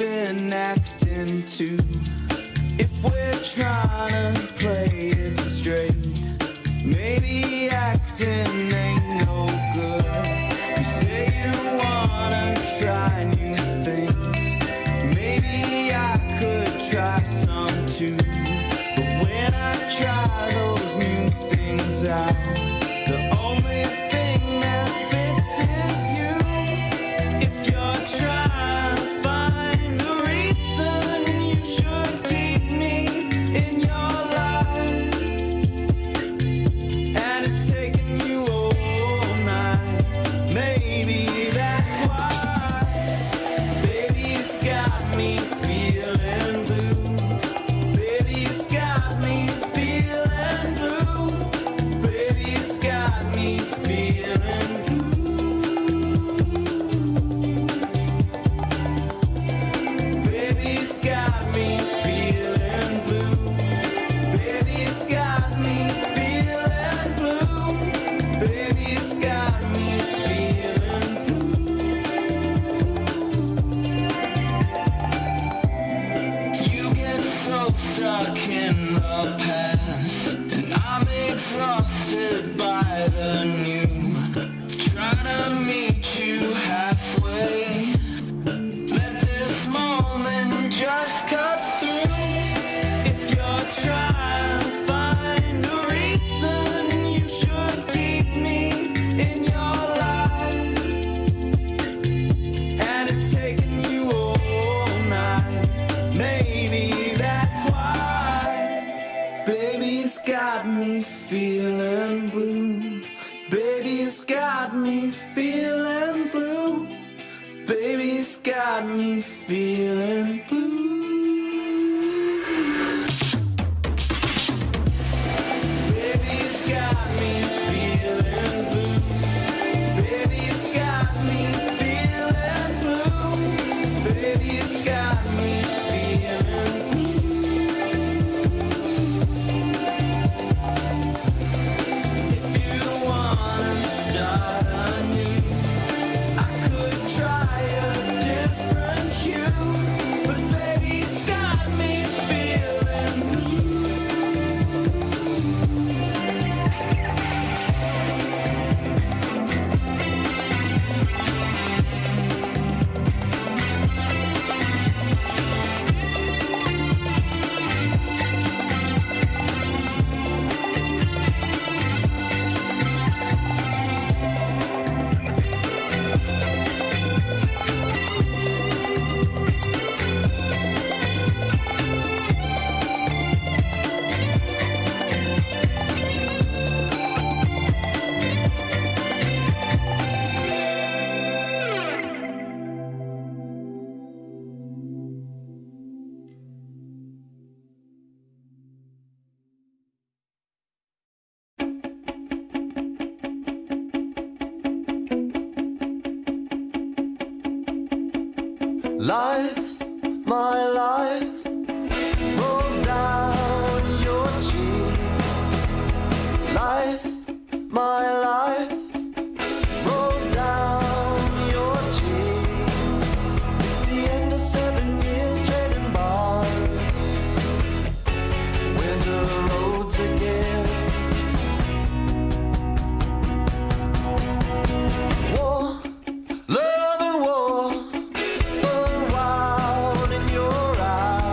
been acting too. If we're trying to play it straight, maybe acting ain't no good. You say you wanna try new things, maybe I could try some too. But when I try those new things out, the only thing that fits is you. If you're trying to find a reason you should keep me in your life, and it's taking you all night, maybe that's why. Baby, it's got me feeling blue. Baby, it's got me feeling blue. Baby, it's got me feeling Baby, it's got me feeling blue. Baby, it's got me feeling blue. Baby, it's got me feeling blue. Baby, it's got me feeling blue. Baby, it's got me feeling blue. Baby, it's got me feeling blue. If you wanna start anew, I could try a different hue, but baby, it's got me feeling blue. Life, my life, rolls down your cheek. Life, my life, rolls down your cheek. It's the end of 7 years trading bars. Winter roads again. War, love and war. Wild in your eyes.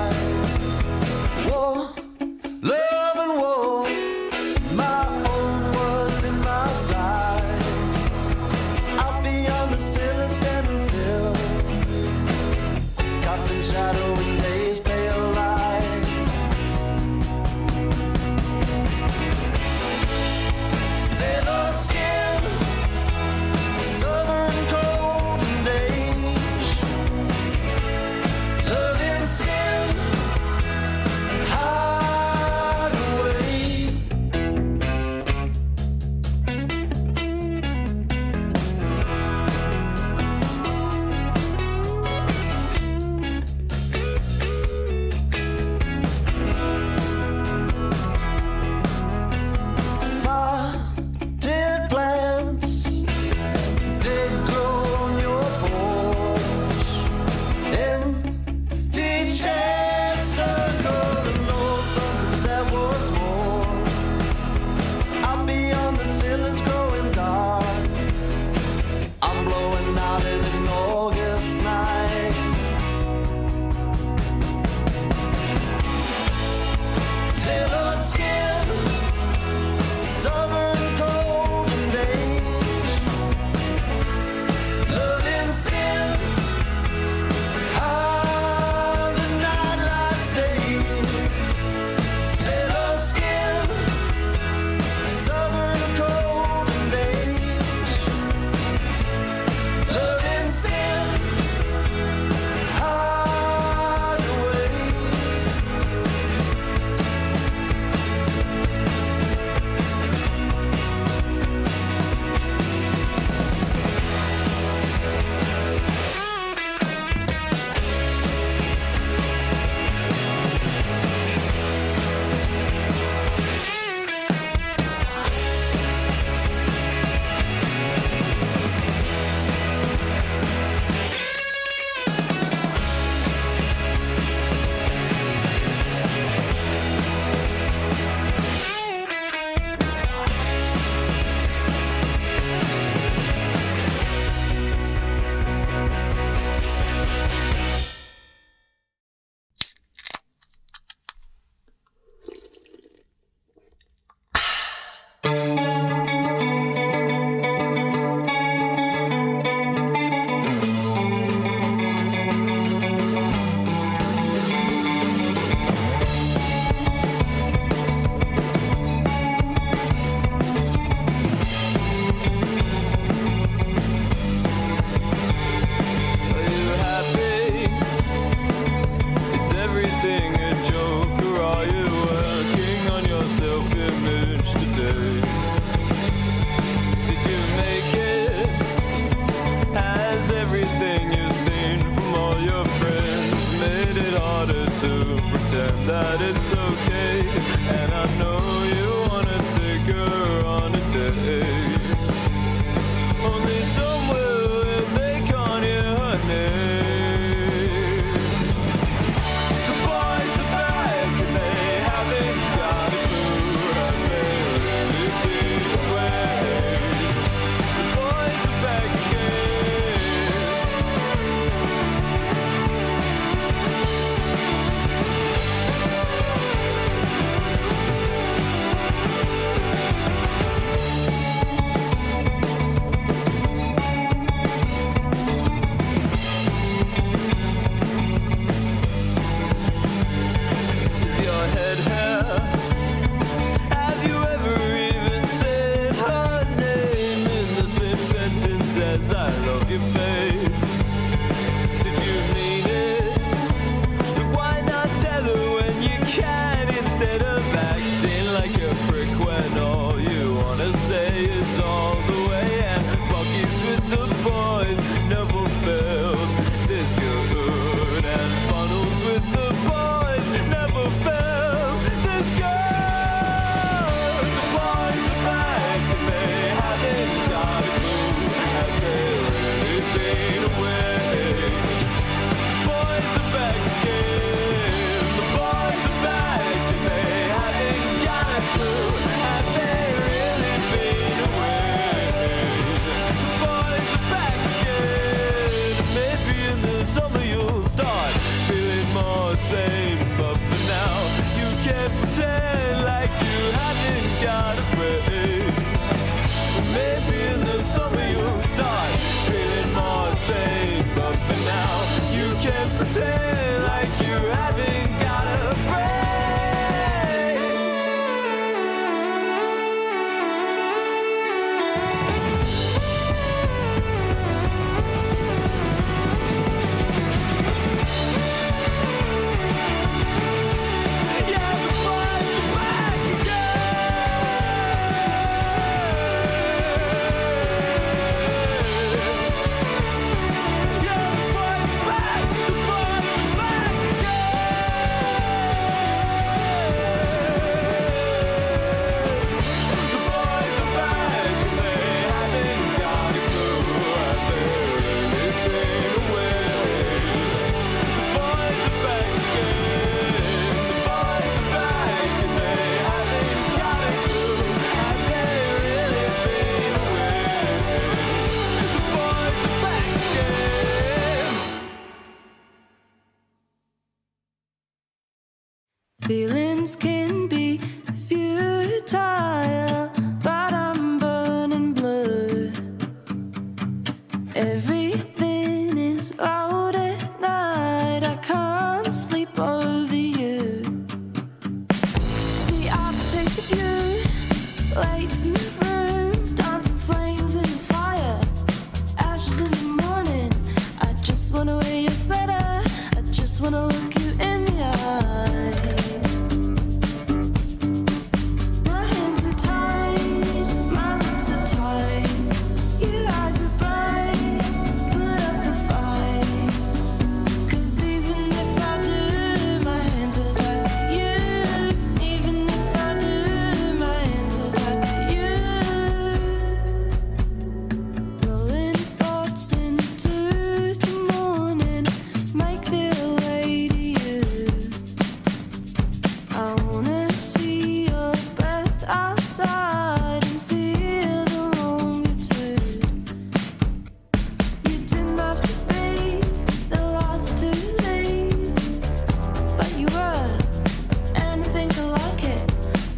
Lights in the room, dancing flames in the fire, ashes in the morning. I just wanna wear your sweater, I just wanna look you in the eyes. My hands are tied, my lips are tied, your eyes are bright, put up a fight. 'Cause even if I do, my hands are tied to you. Even if I do, my hands are tied to you. Blowing thoughts into the morning, make their way to you. I wanna see your breath outside and feel the longitude. You didn't have to be the last to leave, but you were, and I think I like it.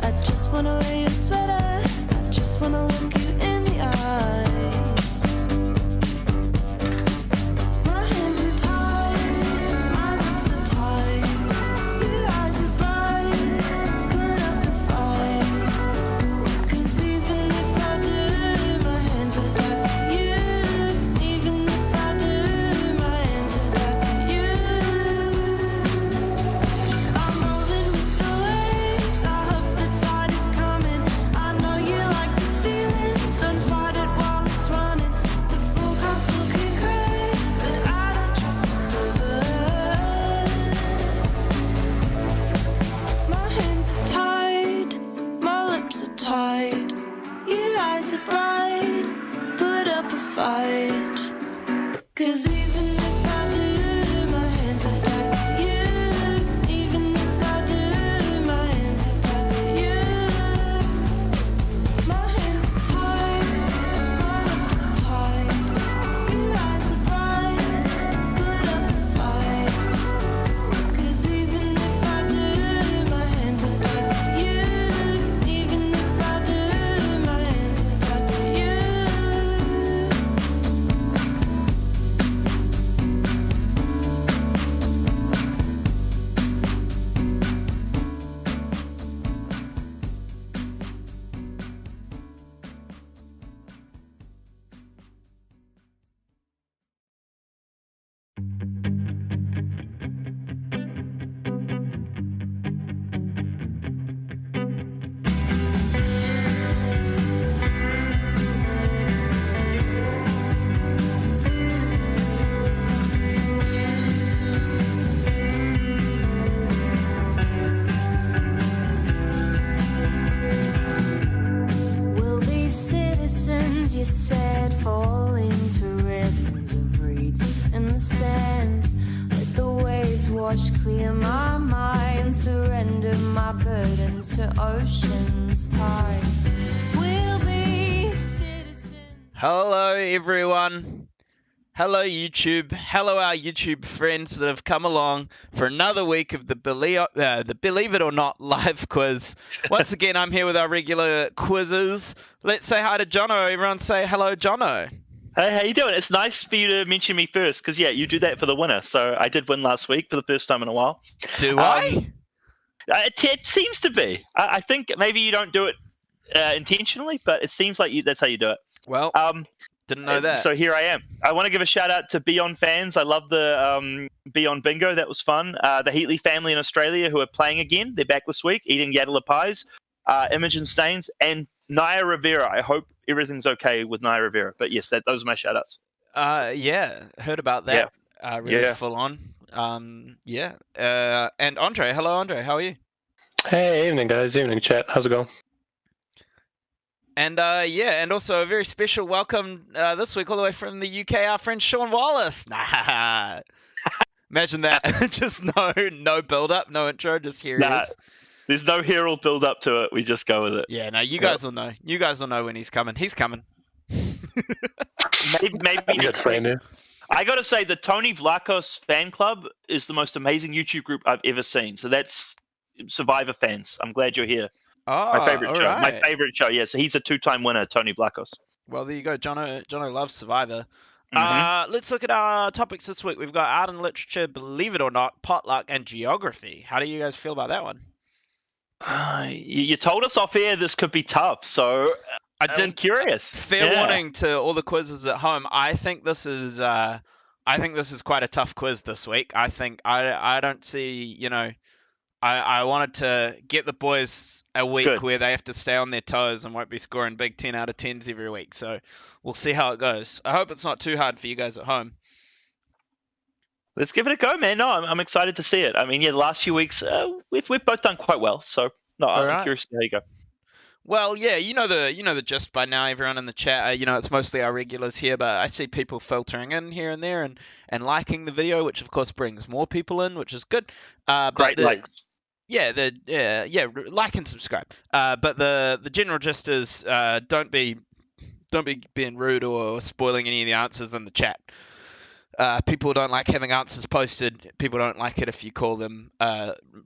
I just wanna wear your sweater, I just wanna look you in the eyes. My hands are tied, my lips are tied, your eyes are bright, put up a fight. 'Cause even if I do, my hands are tied to you. Even if I do, my hands are tied to you. I'm rolling with the waves, I hope the tide is coming. I know you like the feeling, don't fight it while it's running. The forecast looking great, but I don't trust what's over us. My hands are tied, my lips are tied, your eyes are bright, put up a fight. 'Cause even if I do, my hands are tied to you. Even if I do, my hands are tied to you. My hands are tied, my lips are tied, your eyes are bright, put up a fight. 'Cause even if I do, my hands are tied to you. Even if I do, my hands are tied to you. Will these citizens you said fall into ribbons of reeds in the sand? Let the waves wash clear my mind, surrender my burdens to ocean's tides. We'll be citizens. Hello, everyone. Hello, YouTube. Hello, our YouTube friends that have come along for another week of the Believe It or Not live quiz. Once again, I'm here with our regular quizzes. Let's say hi to Jono. Everyone say hello, Jono. Hey, how you doing? It's nice for you to mention me first, because, yeah, you do that for the winner. So I did win last week for the first time in a while. Do I? It seems to be. I think maybe you don't do it intentionally, but it seems like that's how you do it. Well, didn't know that. So here I am. I want to give a shout out to BION fans. I love the BION bingo. That was fun. The Heatley family in Australia who are playing again. They're back this week, eating Yadala pies. Imogen Staines and Naya Rivera. I hope everything's okay with Naya Rivera. But yes, those are my shout outs. Yeah, heard about that. Yeah. Really Yeah. full on. And Andre. Hello, Andre. How are you? Hey, evening guys, evening chat. How's it going? And and also a very special welcome this week all the way from the UK, our friend Sean Wallace. Nah. Imagine that. Just no build up, no intro, just here he is. There's no herald build up to it. We just go with it. Yeah, no, you guys will know. You guys will know when he's coming. He's coming. Maybe Good friend here. I got to say, the Tony Vlachos fan club is the most amazing YouTube group I've ever seen. So that's Survivor fans. I'm glad you're here. Oh, my favorite show. Right. My favorite show. Yeah, so he's a 2-time winner, Tony Vlachos. Well, there you go. Jono loves Survivor. Mm-hmm. Let's look at our topics this week. We've got art and literature, believe it or not, potluck, and geography. How do you guys feel about that one? You told us off air this could be tough, so I'm curious. Fair warning to all the quizzes at home. I think this is quite a tough quiz this week. I think I don't see, I wanted to get the boys a week where they have to stay on their toes and won't be scoring big 10 out of 10s every week. So we'll see how it goes. I hope it's not too hard for you guys at home. Let's give it a go, man. No, I'm excited to see it. I mean, the last few weeks we've both done quite well. So I'm curious to see how you go. Well, yeah, you know the gist by now. Everyone in the chat, it's mostly our regulars here, but I see people filtering in here and there and liking the video, which of course brings more people in, which is good. Great likes. Yeah, like and subscribe. But the general gist is don't be being rude or spoiling any of the answers in the chat. People don't like having answers posted. People don't like it if you call them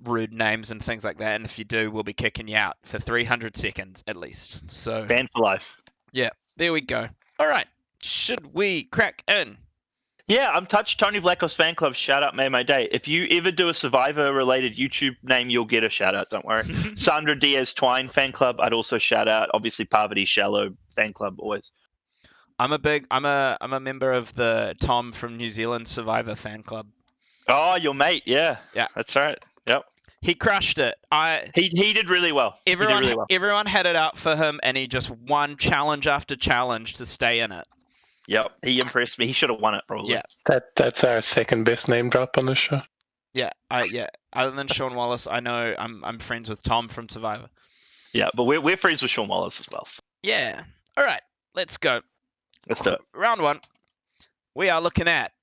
rude names and things like that. And if you do, we'll be kicking you out for 300 seconds at least. So banned for life. Yeah, there we go. All right, should we crack in? Yeah, I'm touched. Tony Vlachos fan club, shout out, made my day. If you ever do a Survivor-related YouTube name, you'll get a shout out. Don't worry. Sandra Diaz Twine fan club, I'd also shout out. Obviously, Parvati Shallow fan club, always. I'm a member of the Tom from New Zealand Survivor fan club. Oh, your mate, yeah, that's right. Yep. He crushed it. He did really well. Everyone had it out for him, and he just won challenge after challenge to stay in it. Yep, he impressed me. He should have won it, probably. Yeah. That's our second best name drop on this show. Yeah, Other than Sean Wallace, I know I'm friends with Tom from Survivor. Yeah, but we're friends with Sean Wallace as well. So. Yeah. All right, let's go. Let's do it. Round one. We are looking at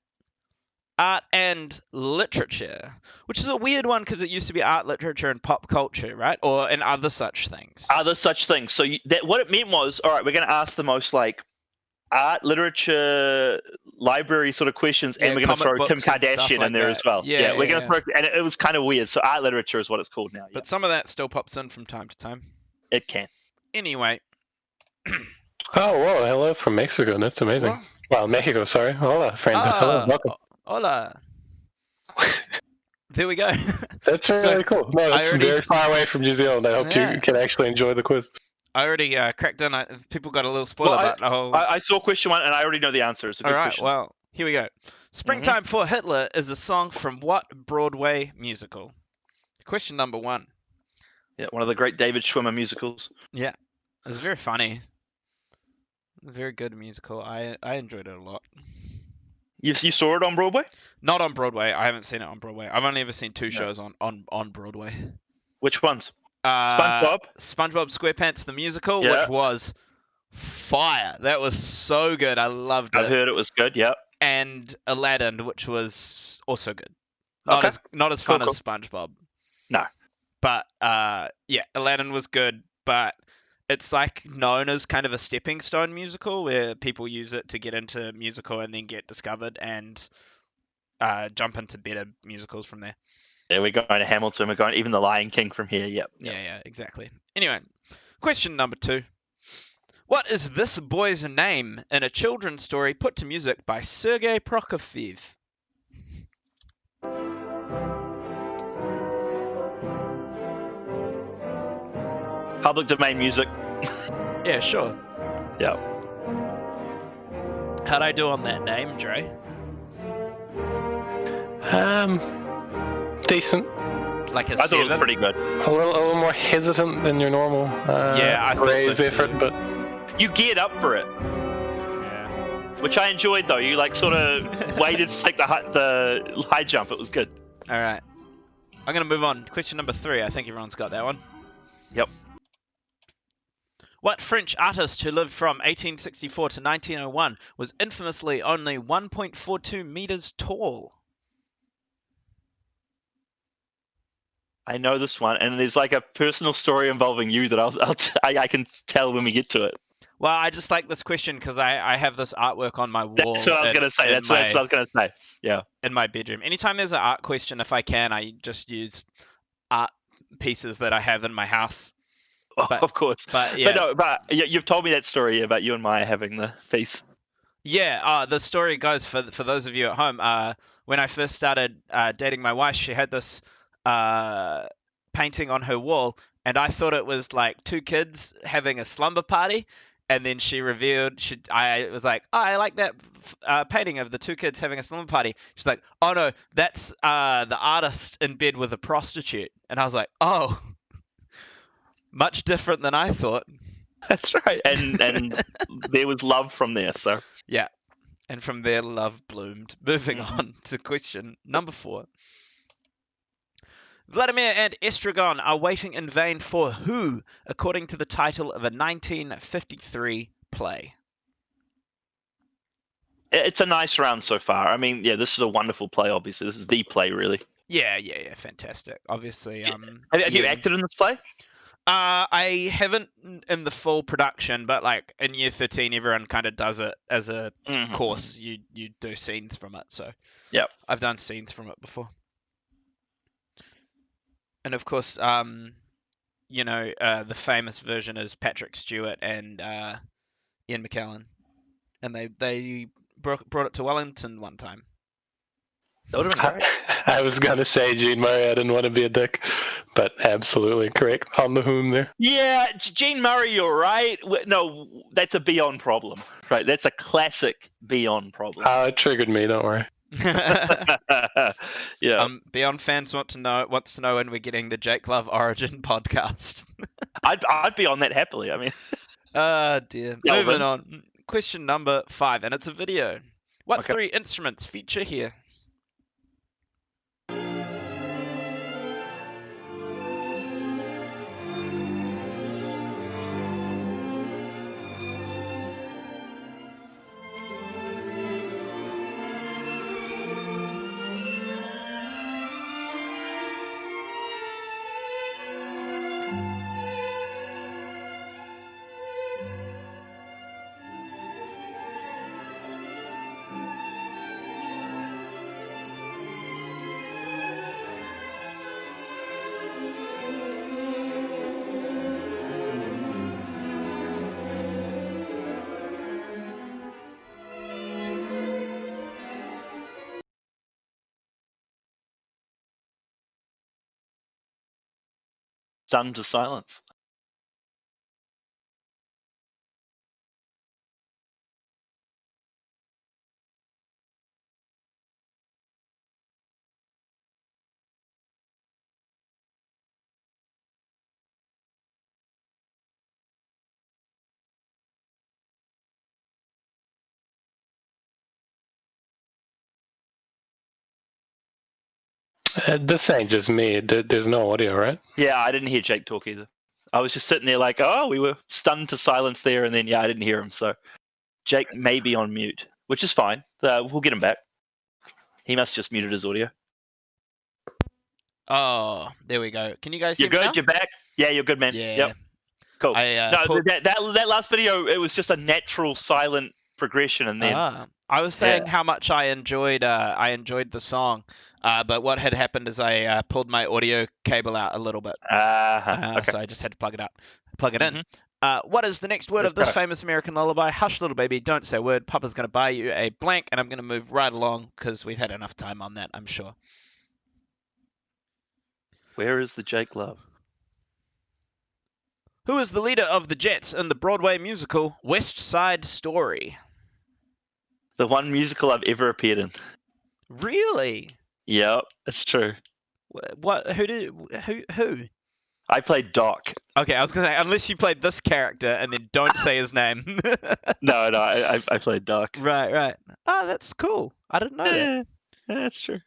art and literature, which is a weird one because it used to be art, literature, and pop culture, right? And other such things. Other such things. So what it meant was, all right, we're going to ask the most art, literature, library sort of questions, and we're going to throw Kim Kardashian in there as well. Yeah, we're going to throw, and it was kind of weird. So art literature is what it's called now. But some of that still pops in from time to time. It can. Anyway. Oh, whoa, hello from Mexico. That's amazing. What? Well, Mexico, sorry. Hola, friend. Hello, welcome. Hola. There we go. That's really cool. No, that's very far away from New Zealand. I hope you can actually enjoy the quiz. I already cracked in. People got a little spoiler button. I saw question one, and I already know the answer. It's a good question. Well, here we go. Springtime for Hitler is a song from what Broadway musical? Question number one. Yeah, one of the great David Schwimmer musicals. Yeah, it's very funny. Very good musical. I enjoyed it a lot. You saw it on Broadway? Not on Broadway. I haven't seen it on Broadway. I've only ever seen two shows on Broadway. Which ones? SpongeBob SquarePants the musical, which was fire. That was so good. I loved it. I heard it was good. Yep. And Aladdin, which was also good. Not as fun as SpongeBob. No. But Aladdin was good, but it's known as kind of a stepping stone musical where people use it to get into musical and then get discovered and jump into better musicals from there. Yeah, we're going to Hamilton. We're going even The Lion King from here. Yep. Yeah, exactly. Anyway, question number 2. What is this boy's name in a children's story put to music by Sergei Prokofiev? Public domain music. Yeah, sure. Yeah. How'd I do on that name, Dre? Decent. Like a 7? I thought it was pretty good. A little more hesitant than your normal I thought so effort, but you geared up for it. Yeah. Which I enjoyed though. You sort of waited to take the high jump. It was good. All right. I'm gonna move on. Question number 3. I think everyone's got that one. Yep. What French artist who lived from 1864 to 1901 was infamously only 1.42 meters tall? I know this one, and there's a personal story involving you that I can tell when we get to it. Well, I just like this question because I have this artwork on my wall. That's what I was going to say. That's what I was going to say. Yeah. In my bedroom. Anytime there's an art question, if I can, I just use art pieces that I have in my house. But, of course. But you've told me that story about you and Maya having the piece. Yeah, the story goes, for those of you at home, when I first started dating my wife, she had this painting on her wall, and I thought it was like two kids having a slumber party. And then she revealed, I was like, oh, I like that painting of the two kids having a slumber party. She's like, oh no, that's the artist in bed with a prostitute. And I was like, oh, much different than I thought. That's right. And there was love from there. So Yeah. And from there, love bloomed. Moving on to question number 4. Vladimir and Estragon are waiting in vain for who, according to the title of a 1953 play? it's a nice round so far. I mean, yeah, this is a wonderful play. Obviously, this is the play, really. Yeah, fantastic. Obviously, Have you acted in this play? I haven't in the full production, but like in year 13, everyone kind of does it as a course. You do scenes from it, so yeah, I've done scenes from it before. And of course, the famous version is Patrick Stewart and Ian McKellen, and they brought it to Wellington one time. That would have been great. I was gonna say Gene Murray. I didn't want to be a dick, but absolutely correct on the whom there. Yeah, Gene Murray, you're right. No, that's a BION problem, right? That's a classic BION problem. It triggered me. Don't worry. Yeah. BION fans wants to know when we're getting the Jake Love Origin podcast. I'd be on that happily. I mean, dear. Delvin. Moving on. Question number 5, and it's a video. What 3 instruments feature here? stunned to silence. This ain't just me. There's no audio, right? Yeah, I didn't hear Jake talk either. I was just sitting there like, oh, we were stunned to silence there, and then I didn't hear him. So Jake may be on mute, which is fine. We'll get him back. He must just muted his audio. Oh, there we go. Can you guys hear me now? You're back? Yeah, you're good, man. Yeah. Yep. Cool. Pulled... that last video, it was just a natural silent progression, and then I was saying how much I enjoyed the song, but what had happened is I pulled my audio cable out a little bit, okay. So I just had to plug it in. What is the next word of this famous American lullaby? Hush, little baby, don't say a word. Papa's going to buy you a blank, and I'm going to move right along because we've had enough time on that, I'm sure. Where is the Jake Love? Who is the leader of the Jets in the Broadway musical West Side Story? The one musical I've ever appeared in. Really? Yep, it's true. What? Who? I played Doc. Okay, I was gonna say unless you played this character and then don't say his name. No, I played Doc. Right. Oh, that's cool. I didn't know that. Yeah, that's true.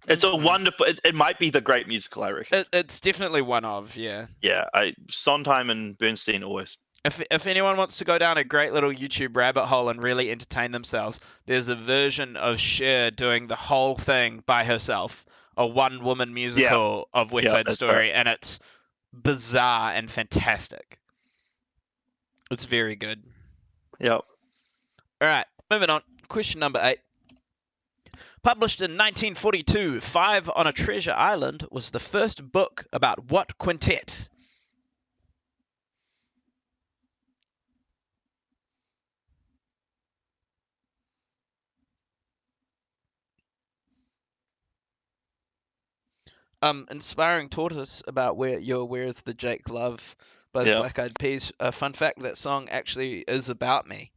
It's a wonderful. It might be the great musical, I reckon. It's definitely one of, yeah. Yeah, Sondheim and Bernstein always. If anyone wants to go down a great little YouTube rabbit hole and really entertain themselves, there's a version of Cher doing the whole thing by herself, a one-woman musical of West Side Story, and it's bizarre and fantastic. It's very good. Yep. All right, moving on. Question number 8. Published in 1942, Five on a Treasure Island was the first book about what quintet? Inspiring Tortoise about Where's the Jake Love by the Yeah. Black Eyed Peas. Fun fact, that song actually is about me.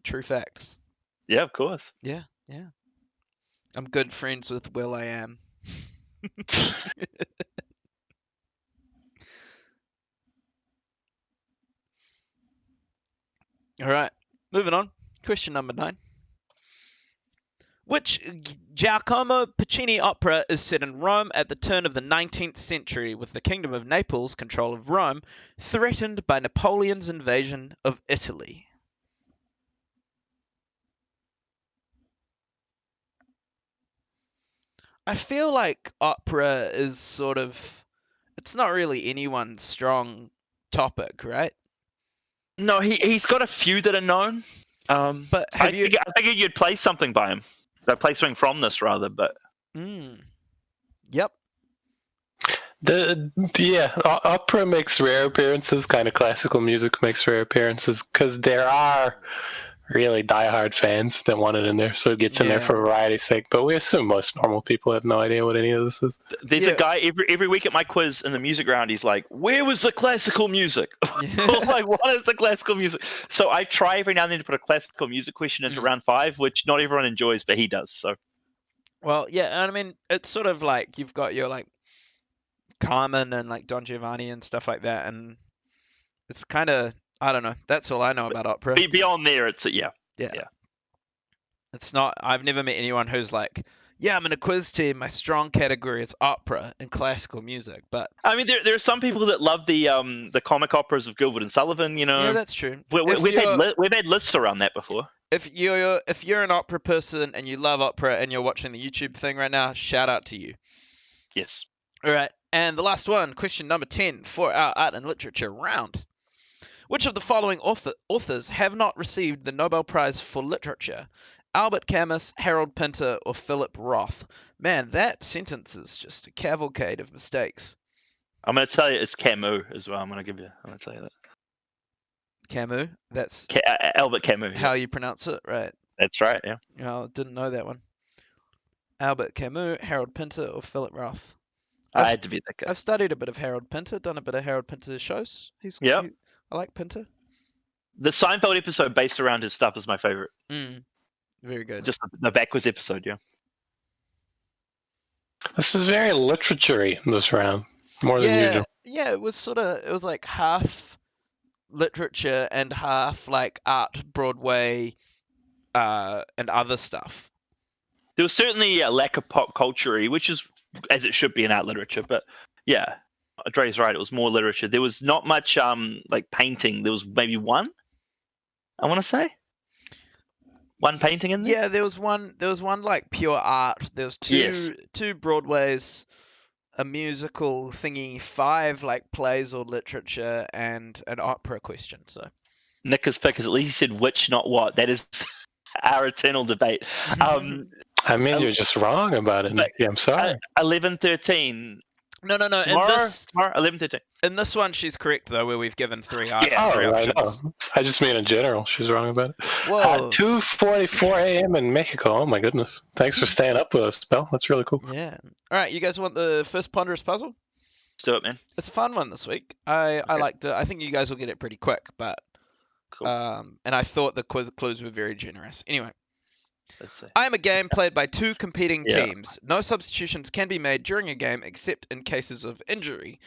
True facts. Yeah, of course. Yeah. I'm good friends with Will I Am. All right, moving on. Question number 9. Which Giacomo Puccini opera is set in Rome at the turn of the 19th century, with the Kingdom of Naples' control of Rome threatened by Napoleon's invasion of Italy? I feel like opera is sort of, it's not really anyone's strong topic, right? No, he's got a few that are known. But I figured you'd play something by him. Play something from this rather, but Yep. Opera makes rare appearances. Kind of classical music makes rare appearances because there are really diehard fans that want it in there, so it gets in there for variety's sake. But we assume most normal people have no idea what any of this is. There's a guy every week at my quiz in the music round. He's like, "Where was the classical music?" Like, what is the classical music? So I try every now and then to put a classical music question into round 5, which not everyone enjoys, but he does. So, well, yeah, I mean, it's sort of like you've got your like Carmen and like Don Giovanni and stuff like that, and it's kind of, I don't know. That's all I know about opera. Beyond there, it's yeah. It's not. I've never met anyone who's like, yeah, I'm in a quiz team. My strong category is opera and classical music. But I mean, there are some people that love the comic operas of Gilbert and Sullivan. You know, yeah, that's true. We've had lists around that before. If you're an opera person and you love opera and you're watching the YouTube thing right now, shout out to you. Yes. All right, and the last one, question number 10 for our art and literature round. Which of the following authors have not received the Nobel Prize for Literature? Albert Camus, Harold Pinter, or Philip Roth? Man, that sentence is just a cavalcade of mistakes. I'm going to tell you it's Camus as well. I'm going to tell you that. Camus? That's Albert Camus. how you pronounce it, right? That's right, yeah. I didn't know that one. Albert Camus, Harold Pinter, or Philip Roth? I had to be that guy. I've studied a bit of Harold Pinter, done a bit of Harold Pinter's shows. I like Pinter. The Seinfeld episode based around his stuff is my favorite. Very good. Just the backwards episode, yeah. This is very literature-y this round, more than usual. Yeah, it was like half literature and half like art, Broadway, and other stuff. There was certainly a lack of pop culture, which is as it should be in art literature, but yeah, Dre's right, it was more literature. There was not much like painting. There was maybe one, I want to say. One painting in there? Yeah, there was one like pure art. There was two Broadways, a musical thingy, 5 like plays or literature, and an opera question. So Nick is pick, at least he said which, not what. That is our eternal debate. I mean, you're just wrong about it, Nicky. I'm sorry. 11-13. No. Tomorrow, 11-13. In this one, she's correct though, where we've given 3 options. I know. I just mean in general, she's wrong about it. Whoa. 2:44 a.m. in Mexico. Oh my goodness! Thanks for staying up with us, Belle. That's really cool. Yeah. All right, you guys want the first ponderous puzzle? Let's do it, man. It's a fun one this week. I liked it. I think you guys will get it pretty quick, but cool. And I thought the clues were very generous. Anyway. Let's see. I am a game played by 2 competing teams. No substitutions can be made during a game except in cases of injury.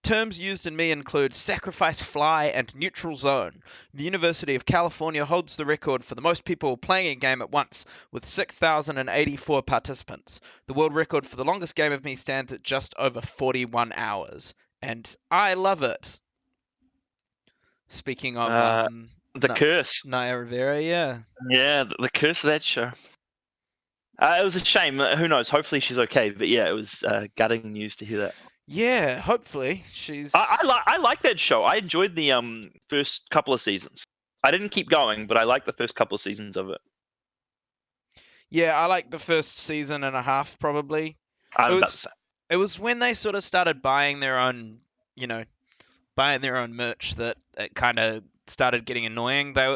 Terms used in me include sacrifice fly and neutral zone. The University of California holds the record for the most people playing a game at once, with 6,084 participants. The world record for the longest game of me stands at just over 41 hours. And I love it. Speaking of... The Curse. Naya Rivera, yeah. Yeah, the Curse of that show. It was a shame. Who knows? Hopefully she's okay. But yeah, it was gutting news to hear that. Yeah, hopefully she's... I like that show. I enjoyed the first couple of seasons. I didn't keep going, but I liked the first couple of seasons of it. Yeah, I liked the first season and a half, probably. It was when they sort of started buying their own merch that it kind of started getting annoying. They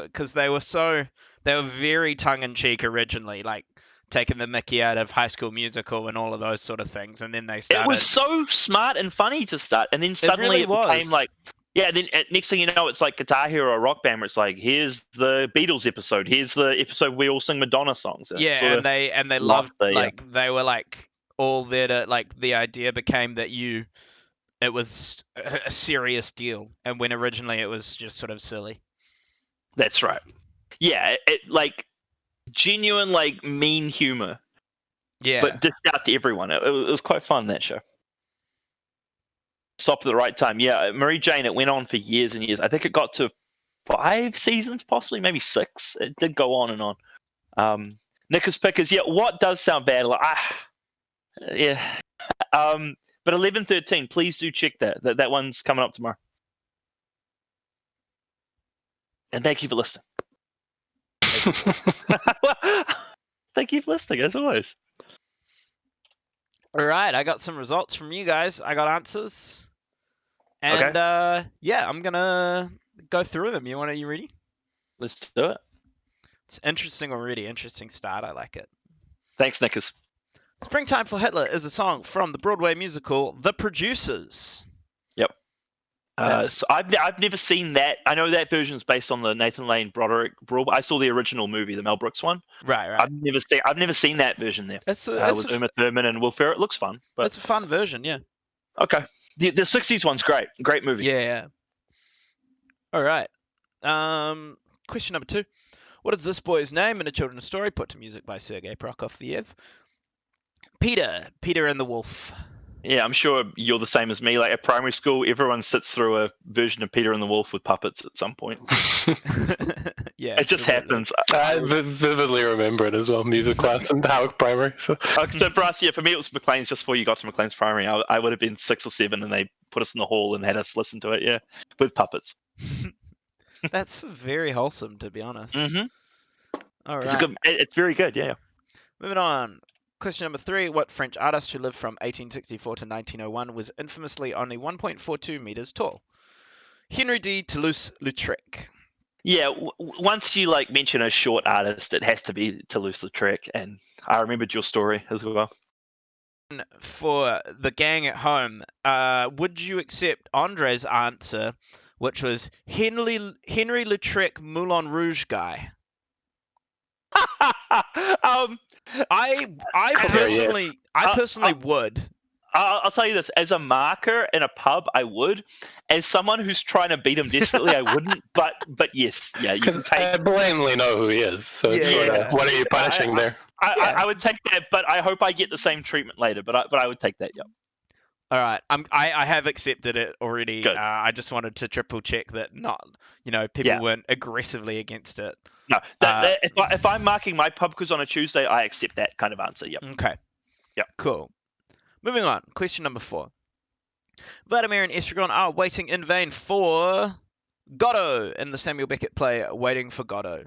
were very tongue in cheek originally. Like taking the mickey out of High School Musical and all of those sort of things, and then they It started. was so smart and funny to start, and then suddenly really it became was. like, yeah. Then next thing you know, it's like Guitar Hero or Rock Band, where it's like, here's the Beatles episode, here's the episode we all sing Madonna songs. And Yeah, and they loved they were like all there to like the idea became that it was a serious deal, and when originally it was just sort of silly. That's right. Yeah, it like genuine like mean humor, Yeah, but dished out to everyone. It was quite fun, that show. Stopped at the right time. Yeah, Marie Jane. It went on for years and years. I think it got to 5 seasons, possibly maybe 6. It did go on and on. Knickers Pickers. Yeah, what does sound bad? Like, yeah. But 11:13. Please do check that. That one's coming up tomorrow. And thank you for listening. Thank you for listening, as always. all right, I got some results from you guys. I got answers, and Okay. yeah, I'm gonna go through them. You ready? Let's do it. It's interesting already. Interesting start. I like it. Thanks, Knickers. Springtime for Hitler is a song from the Broadway musical The Producers. Yep. So I've never seen that. I know that version is based on the Nathan Lane Broderick Brawl. I saw the original movie, the Mel Brooks one. Right. I've never seen that version there. It's with Uma Thurman and Will Ferrell. It looks fun. But it's a fun version, yeah. okay. The 60s one's great. Great movie. Yeah. All right. Question number 2. What is this boy's name in a children's story put to music by Sergei Prokofiev? Peter and the Wolf. Yeah, I'm sure you're the same as me. Like at primary school, everyone sits through a version of Peter and the Wolf with puppets at some point. Yeah, it just happens. I vividly remember it as well. Music class in Howard Primary. So for us, yeah, for me it was McLean's. Just before you got to McLean's Primary, I would have been 6 or 7, and they put us in the hall and had us listen to it. Yeah, with puppets. That's very wholesome, to be honest. Mm-hmm. All right. It's very good. Yeah. Moving on. Question number 3. What French artist who lived from 1864 to 1901 was infamously only 1.42 meters tall? Henry de Toulouse-Lautrec. Yeah, once you like mention a short artist, it has to be Toulouse-Lautrec, and I remembered your story as well. For the gang at home, would you accept Andre's answer, which was Henry Lautrec Moulin Rouge guy? I personally would. I'll tell you this: as a marker in a pub, I would. As someone who's trying to beat him desperately, I wouldn't. But yes, yeah, you can take. I blatantly know who he is. So it's sort of, what are you punishing there? I would take that, but I hope I get the same treatment later. But I would take that. Yeah. All right, I have accepted it already. Good. I just wanted to triple check that people weren't aggressively against it. No, if I'm marking my pub quiz on a Tuesday, I accept that kind of answer. Yep. Okay. Yep. Cool. Moving on. Question number 4. Vladimir and Estragon are waiting in vain for Godot in the Samuel Beckett play Waiting for Godot.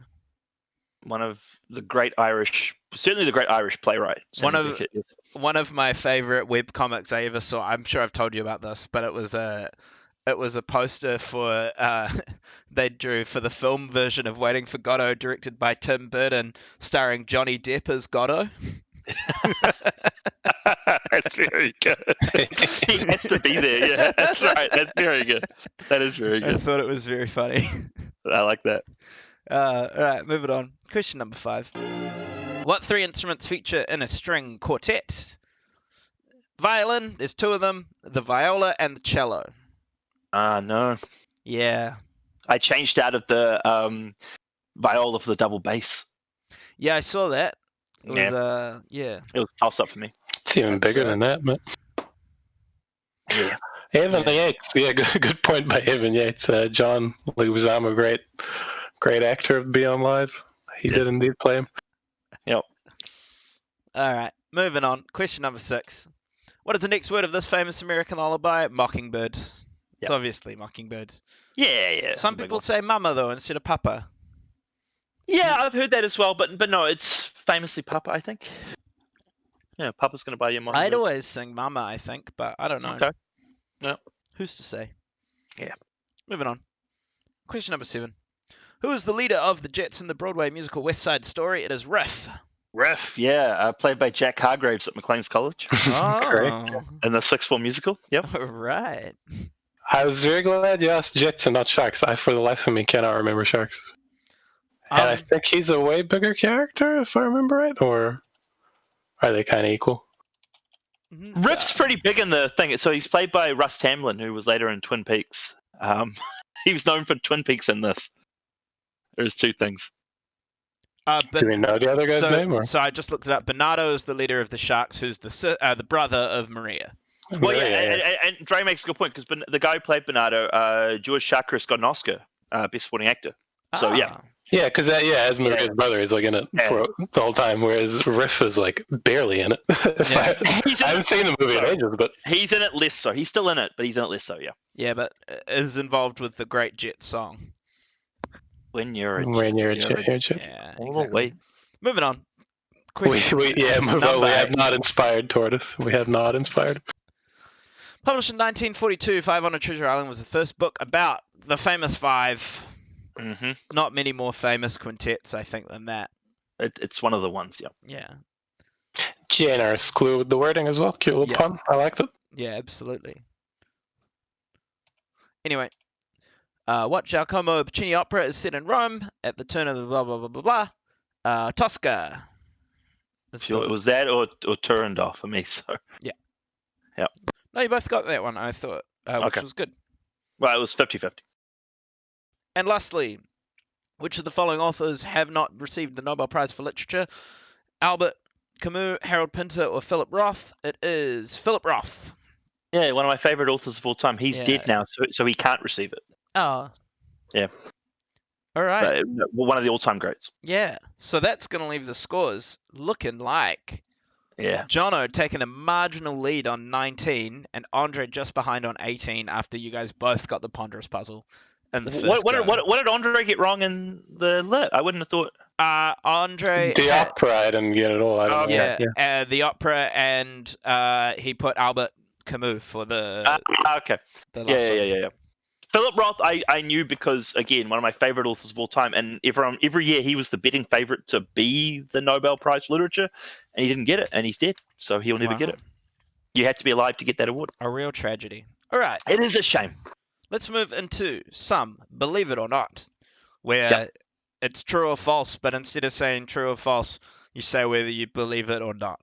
One of the great Irish, certainly the great Irish playwright. Samuel Beckett, yes. One of my favorite web comics I ever saw. I'm sure I've told you about this, but it was a poster for they drew for the film version of Waiting for Godot, directed by Tim Burton, starring Johnny Depp as Godot. That's very good. He has to be there. Yeah, that's right. That's very good. That is very good. I thought it was very funny. I like that. All right, moving on. Question number 5. What 3 instruments feature in a string quartet? Violin, there's 2 of them, the viola and the cello. No. Yeah. I changed out of the viola for the double bass. Yeah, I saw that. It was, It was a toss-up for me. It's even bigger than that, man. Yeah. Evan Yates. Yeah, good point by Evan Yates. John Leguizamo, great actor of BION Live. He did indeed play him. Yep. All right, moving on. Question number 6. What is the next word of this famous American lullaby? Mockingbird. It's obviously Mockingbird. Yeah. Some people say mama, though, instead of papa. Yeah, I've heard that as well, but no, it's famously Papa, I think. Yeah, Papa's going to buy you a Mockingbird. I'd always sing mama, I think, but I don't know. Okay. No. Who's to say? Yeah. Moving on. Question number 7. Who is the leader of the Jets in the Broadway musical West Side Story? It is Riff. Riff, yeah, played by Jack Hargraves at McLean's College Oh, in the sixth form musical. Yep. all right. I was very glad you asked Jets and not Sharks. I, for the life of me, cannot remember Sharks. And I think he's a way bigger character, if I remember right, or are they kind of equal? Riff's pretty big in the thing. So he's played by Russ Tamblyn, who was later in Twin Peaks. He was known for Twin Peaks in this. There's two things. Do we know the other guy's name? Or? So I just looked it up. Bernardo is the leader of the Sharks, who's the brother of Maria. Well, yeah. And Dre makes a good point, because the guy who played Bernardo, George Chakiris, got an Oscar, Best Supporting Actor. So, yeah. Yeah, because as Maria's brother, he's like in it for the whole time, whereas Riff is like barely in it. I haven't seen the movie in ages, but he's in it less so. He's still in it, but he's in it less so. Yeah. Yeah, but is involved with the Great Jet song. When you're a jet. Yeah, exactly. Wait. Moving on. Move on. We have not inspired Tortoise. We have not inspired. Published in 1942, Five on a Treasure Island was the first book about the famous five. Mm-hmm. Not many more famous quintets, I think, than that. It's one of the ones, yeah. Yeah. Generous clue with the wording as well. Cute little pun. I liked it. Yeah, absolutely. Anyway, what Giacomo Puccini opera is set in Rome at the turn of the blah, blah, blah, blah, blah. Tosca. So it was that or Turandot for me, so. Yeah. Yeah. No, you both got that one, I thought, which was good. Well, it was 50-50. And lastly, which of the following authors have not received the Nobel Prize for Literature? Albert Camus, Harold Pinter, or Philip Roth? It is Philip Roth. Yeah, one of my favorite authors of all time. He's dead now, so he can't receive it. Oh. Yeah. All right. But one of the all-time greats. Yeah. So that's going to leave the scores looking like Jono taking a marginal lead on 19 and Andre just behind on 18 after you guys both got the Ponderous Puzzle. In the first what did Andre get wrong in the lit? I wouldn't have thought. Andre. The opera, I didn't get it all. I don't know. The opera, and he put Albert Camus for the. Okay. The last one. Yeah. Philip Roth, I knew because, again, one of my favorite authors of all time, and every year he was the betting favorite to be the Nobel Prize for Literature, and he didn't get it, and he's dead, so he'll never get it. You had to be alive to get that award. A real tragedy. All right. It is a shame. Let's move into some, believe it or not, where it's true or false, but instead of saying true or false, you say whether you believe it or not.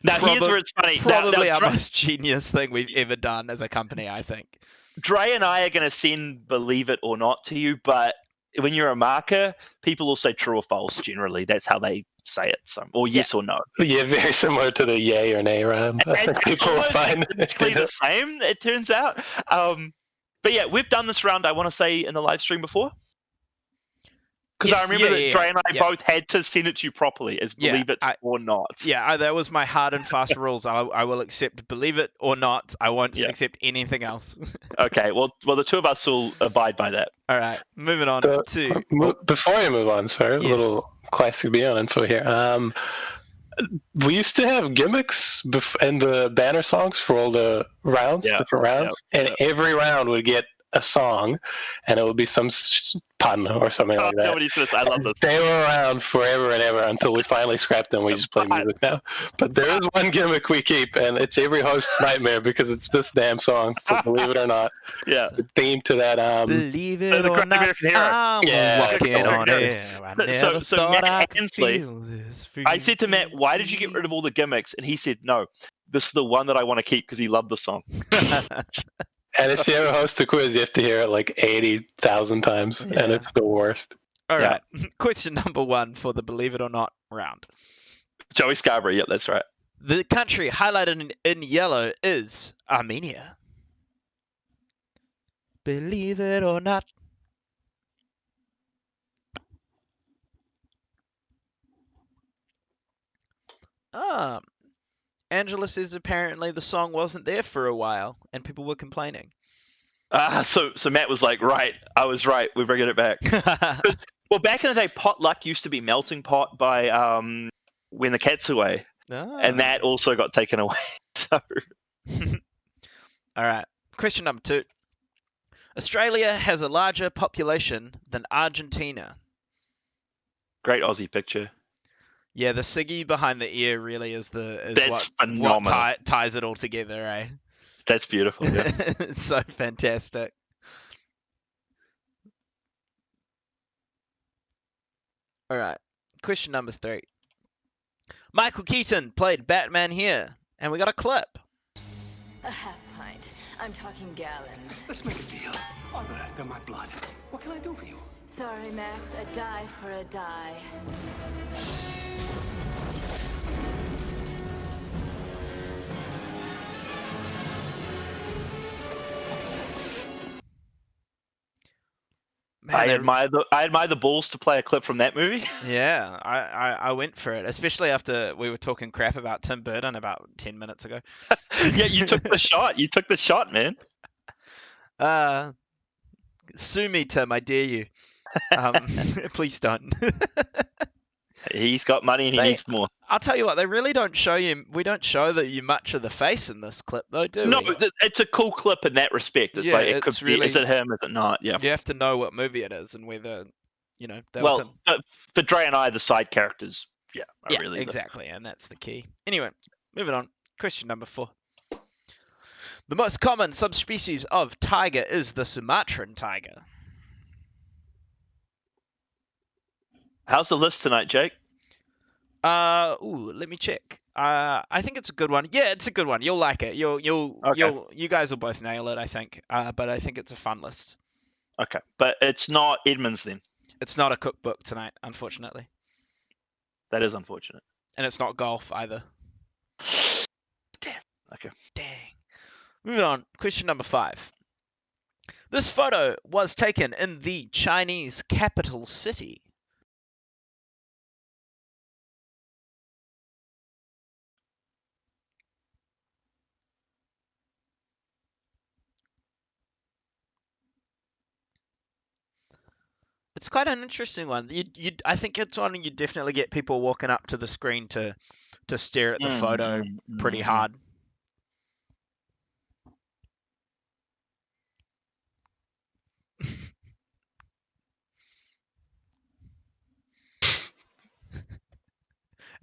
Now, here's where it's funny. Probably our most genius thing we've ever done as a company, I think. Dre and I are going to send believe it or not to you, but when you're a marker, people will say true or false generally. That's how they say it. So, or yes or no. Yeah, very similar to the yay or nay round. I think people will find it's the same, it turns out. But yeah, we've done this round, I want to say, in the live stream before. Because I remember that Dre and I both had to send it to you properly as believe it or not. Yeah, that was my hard and fast rules. I will accept believe it or not. I won't accept anything else. Okay, well, the two of us will abide by that. All right, moving on to... Before you move on, sorry, a little classic BION info here. We used to have gimmicks in the banner songs for all the rounds, different rounds, and every round would get a song, and it would be some pun or something like that. Nobody says, I love this. They were around forever and ever until we finally scrapped them. We just play music now. But there is one gimmick we keep, and it's every host's nightmare because it's this damn song. So believe it or not, the theme to that. Believe it or not, I'm walking on air. I never thought I could feel this. I said to Matt, "Why did you get rid of all the gimmicks?" And he said, "No, this is the one that I want to keep because he loved the song." And if you ever host a quiz, you have to hear it like 80,000 times, and it's the worst. All right. Question number 1 for the believe it or not round. Joey Scarborough, yep, that's right. The country highlighted in yellow is Armenia. Believe it or not. Angela says apparently the song wasn't there for a while and people were complaining. So Matt was like, right, I was right, we're bringing it back. Well, back in the day, Potluck used to be Melting Pot by When the Cat's Away. And that also got taken away. So. All right. Question number 2. Australia has a larger population than Argentina. Great Aussie picture. Yeah, the Siggy behind the ear really is That's what phenomenal. ties it all together, eh? That's beautiful. Yeah. It's so fantastic. All right, question number 3. Michael Keaton played Batman here, and we got a clip. A half pint. I'm talking gallons. Let's make a deal. They're my blood. What can I do for you? Sorry, Max. A die for a die. Man, I admire the balls to play a clip from that movie. Yeah, I went for it, especially after we were talking crap about Tim Burton about 10 minutes ago. Yeah, you took the shot. You took the shot, man. Sue me, Tim. I dare you. Please don't. He's got money and he needs more. I'll tell you what, they really don't show you. We don't show you much of the face in this clip, though, do No, we? it's a cool clip in that respect. It's Yeah, like it it's could be. really- Is it him? Is it not? Yeah. You have to know what movie it is and whether, that was Well, him. for Dre and I, the side characters, yeah, are Yeah, really the- exactly, and that's the key. Anyway, moving on. Question number 4. The most common subspecies of tiger is the Sumatran tiger. How's the list tonight, Jake? Let me check. I think it's a good one. Yeah, it's a good one. You'll like it. You guys will both nail it, I think. But I think it's a fun list. Okay, but it's not Edmonds then. It's not a cookbook tonight, unfortunately, That is unfortunate. and it's not golf either. Damn. Okay. Dang. Moving on. Question number 5. This photo was taken in the Chinese capital city. It's quite an interesting one. I think it's one you definitely get people walking up to the screen to stare at the photo pretty hard.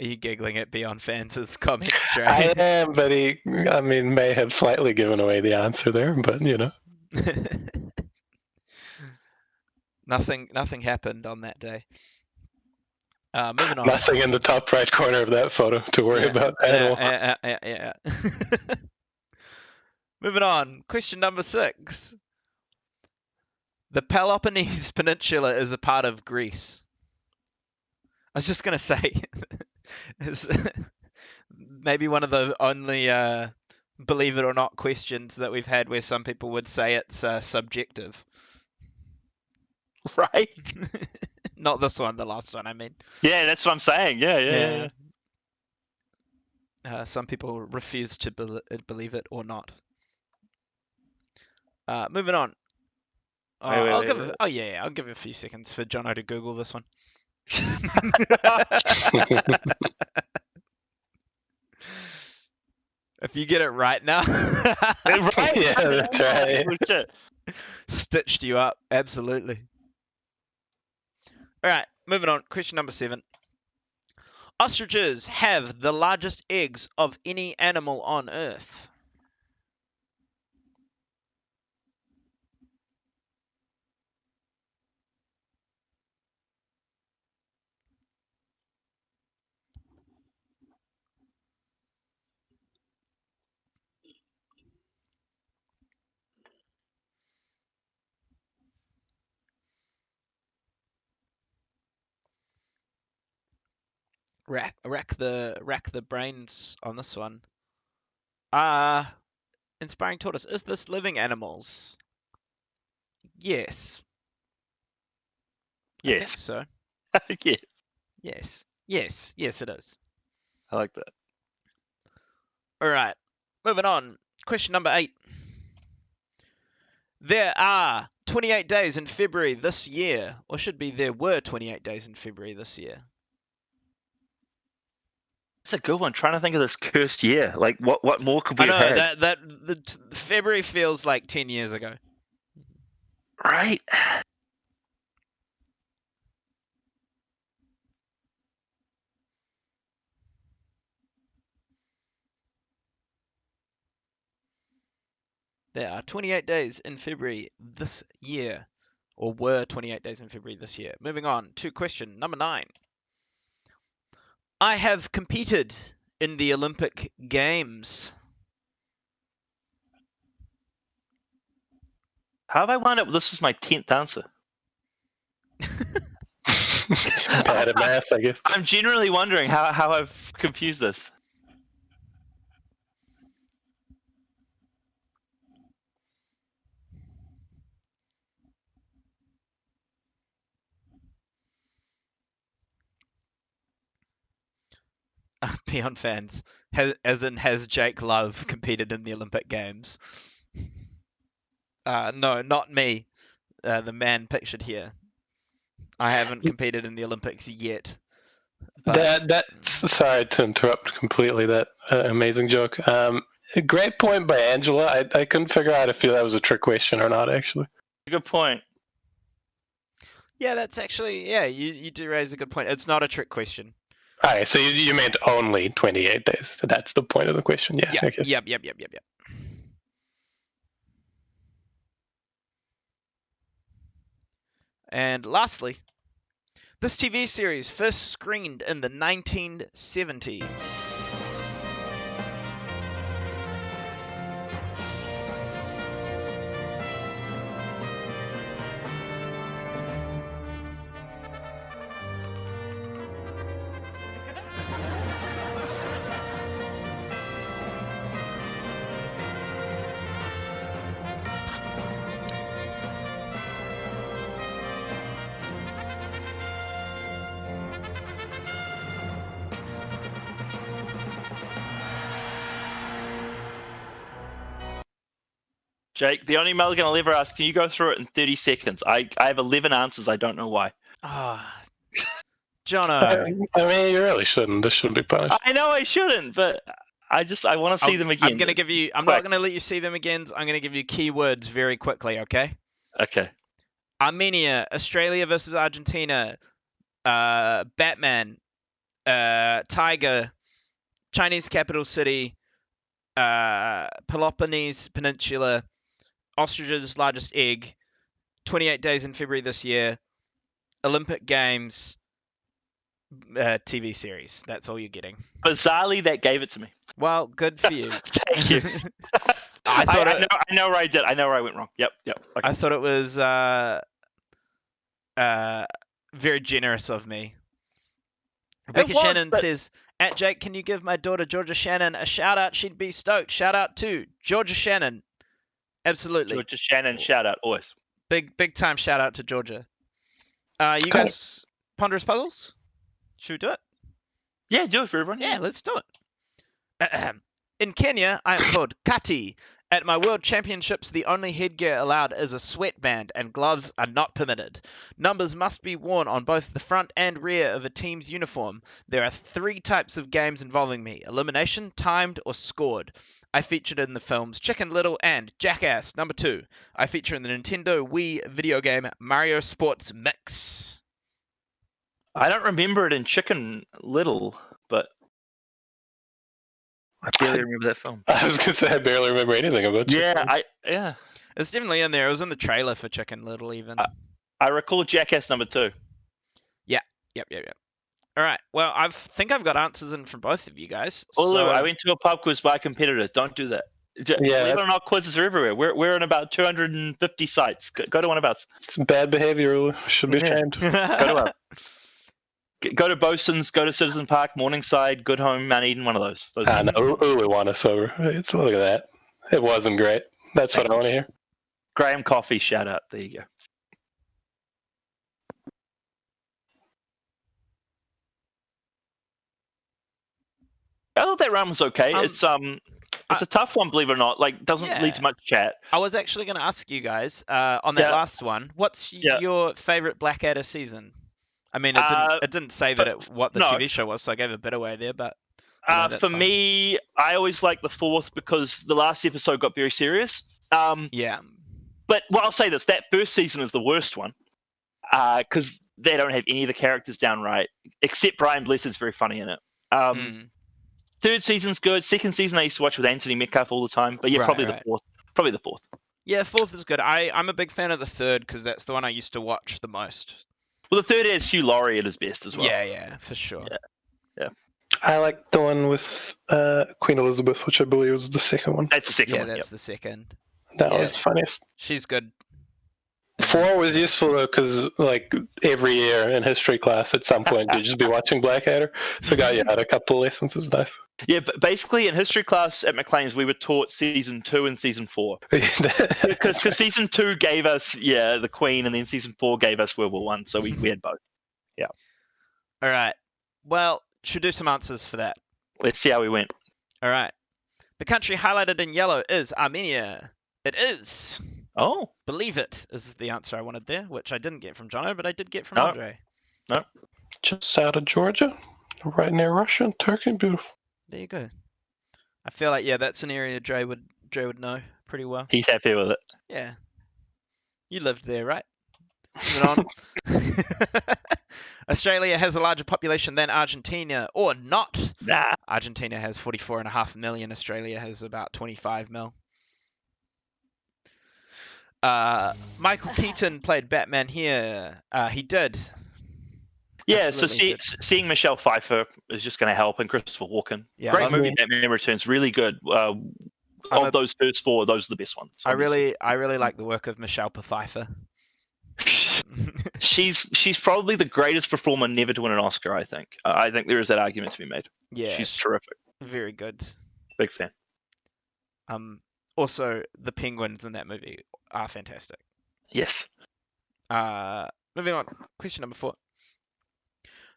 Are you giggling at BION fans' comment, Dre? I am, but he, may have slightly given away the answer there, but Nothing happened on that day. Moving on. Nothing in the top right corner of that photo to worry about at all. Yeah. Moving on. Question number 6. The Peloponnese Peninsula is a part of Greece. I was just going to say, it's maybe one of the only believe it or not questions that we've had where some people would say it's subjective. Right? Not this one, the last one, I mean. Yeah, that's what I'm saying. Yeah. Some people refuse to believe it or not. Moving on. I'll give it a few seconds for Jono to Google this one. If you get it right now, Right? Yeah, that's right. Oh, shit. stitched you up. Absolutely. All right, moving on. Question number 7. Ostriches have the largest eggs of any animal on Earth. Rack the brains on this one. Inspiring tortoise. Is this living animals? Yes. I think Yes. so. Yeah. Yes, it is. I like that. All right, moving on. Question number 8. There are 28 days in February this year, or should be there were 28 days in February this year. That's a good one. Trying to think of this cursed year. Like, what more could we I know have had? the February feels like 10 years ago. Right? There are 28 days in February this year, or were 28 days in February this year. Moving on to question number 9. I have competed in the Olympic Games. How have I wound up? This is my 10th answer. Bad at math, I guess. I'm genuinely wondering how I've confused this. BION fans, has Jake Love competed in the Olympic Games? No, not me. The man pictured here. I haven't competed in the Olympics yet. But That's sorry to interrupt completely. That amazing joke. A great point by Angela. I couldn't figure out if that was a trick question or not. Actually, Good point. yeah, that's actually You do raise a good point. It's not a trick question. all right. So you meant only 28 days. So that's the point of the question. Yeah. Okay. Yep. And lastly, this TV series first screened in the 1970s. Jake, the only mulligan I'll ever ask, can you go through it in 30 seconds? I have 11 answers. I don't know why. Ah, Jono. I mean, you really shouldn't. This should be punished. I know I shouldn't, but I want to see them again. I'm gonna give you. I'm not gonna let you see them again. I'm gonna give you keywords very quickly. Okay. Okay. Armenia, Australia versus Argentina, Batman, Tiger, Chinese capital city, Peloponnese Peninsula, ostrich's largest egg, 28 days in February this year, Olympic Games, TV series. That's all you're getting. Bizarrely, that gave it to me. Well, good for you. Thank you. I thought I know where I did. I know where I went wrong. Yep. Okay. I thought it was very generous of me. Rebecca was, Shannon but- says, "At Jake, can you give my daughter Georgia Shannon a shout out? She'd be stoked. Shout out to Georgia Shannon. Absolutely. Georgia Shannon, shout out, always. Big time shout out to Georgia. You guys, Ponderous Puzzles? Should we do it? Yeah, do it for everyone. Yeah, let's do it. In Kenya, I am called Kati. At my World Championships, the only headgear allowed is a sweatband, and gloves are not permitted. Numbers must be worn on both the front and rear of a team's uniform. There are 3 types of games involving me: elimination, timed, or scored. I featured in the films Chicken Little and Jackass. Number 2, I feature in the Nintendo Wii video game Mario Sports Mix. I don't remember it in Chicken Little, but I barely remember that film. I was gonna say I barely remember anything about it. Yeah. It's definitely in there. It was in the trailer for Chicken Little, even. I recall Jackass number 2. Yep. All right. Well, I think I've got answers in from both of you guys. Although so... I went to a pub quiz by a competitor. Don't do that. Believe it or not, quizzes are everywhere. We're in about 250 sites. Go to one of us. It's bad behavior. Should be ashamed. Go to us. Go to Bosun's, go to Citizen Park, Morningside, Good Home, Mount Eden, one of those. No, we want us over. Look at that. It wasn't great. That's what I want to hear. Graham Coffee, shout out. There you go. I thought that run was okay. It's a tough one, believe it or not. Like, doesn't lead to much chat. I was actually going to ask you guys on that last one. What's your favorite Blackadder season? I mean, it didn't say what the TV show was, so I gave a bit away there. But for me, I always like the 4th because the last episode got very serious. Yeah. But I'll say this: that first season is the worst one because they don't have any of the characters down right, except Brian Blessed's very funny in it. 3rd season's good. 2nd season I used to watch with Anthony Metcalf all the time, but probably the 4th. Probably the fourth. Yeah, fourth is good. I'm a big fan of the third because that's the one I used to watch the most. Well, the third has Hugh Laurie at his best as well. Yeah, for sure. Yeah. I like the one with Queen Elizabeth, which I believe was the second one. That's the second Yeah, one. that's the second. That Yeah. was the funniest. She's good. 4 was useful though, because like every year in history class, at some point you'd just be watching Blackadder. So got you had a couple of lessons. It was nice. Yeah, but basically in history class at McLean's, we were taught season 2 and season 4 because season 2 gave us the Queen, and then season 4 gave us World War One. So we had both. All right. Well, should do some answers for that. Let's see how we went. All right. The country highlighted in yellow is Armenia. It is. Oh, Believe it is the answer I wanted there, which I didn't get from Jono, but I did get from No. Andre. Just south of Georgia, right near Russia and Turkey. Beautiful. There you go. I feel like that's an area Dre would know pretty well. he's happy with it. Yeah. You lived there, right? Moving on. Australia has a larger population than Argentina, or not. Nah. Argentina has 44.5 million. Australia has about 25 mil. Michael Keaton played Batman here. He did. Yeah, so Absolutely did. seeing Michelle Pfeiffer is just going to help, and Christopher Walken. Yeah, Great love movie, it. Batman Returns, really good. I'm Those first 4, those are the best ones. I really like the work of Michelle Pfeiffer. She's probably the greatest performer never to win an Oscar. I think. I think there is that argument to be made. Yeah, She's terrific. very good. Big fan. Also, the penguins in that movie are fantastic. Yes. Moving on. Question number 4.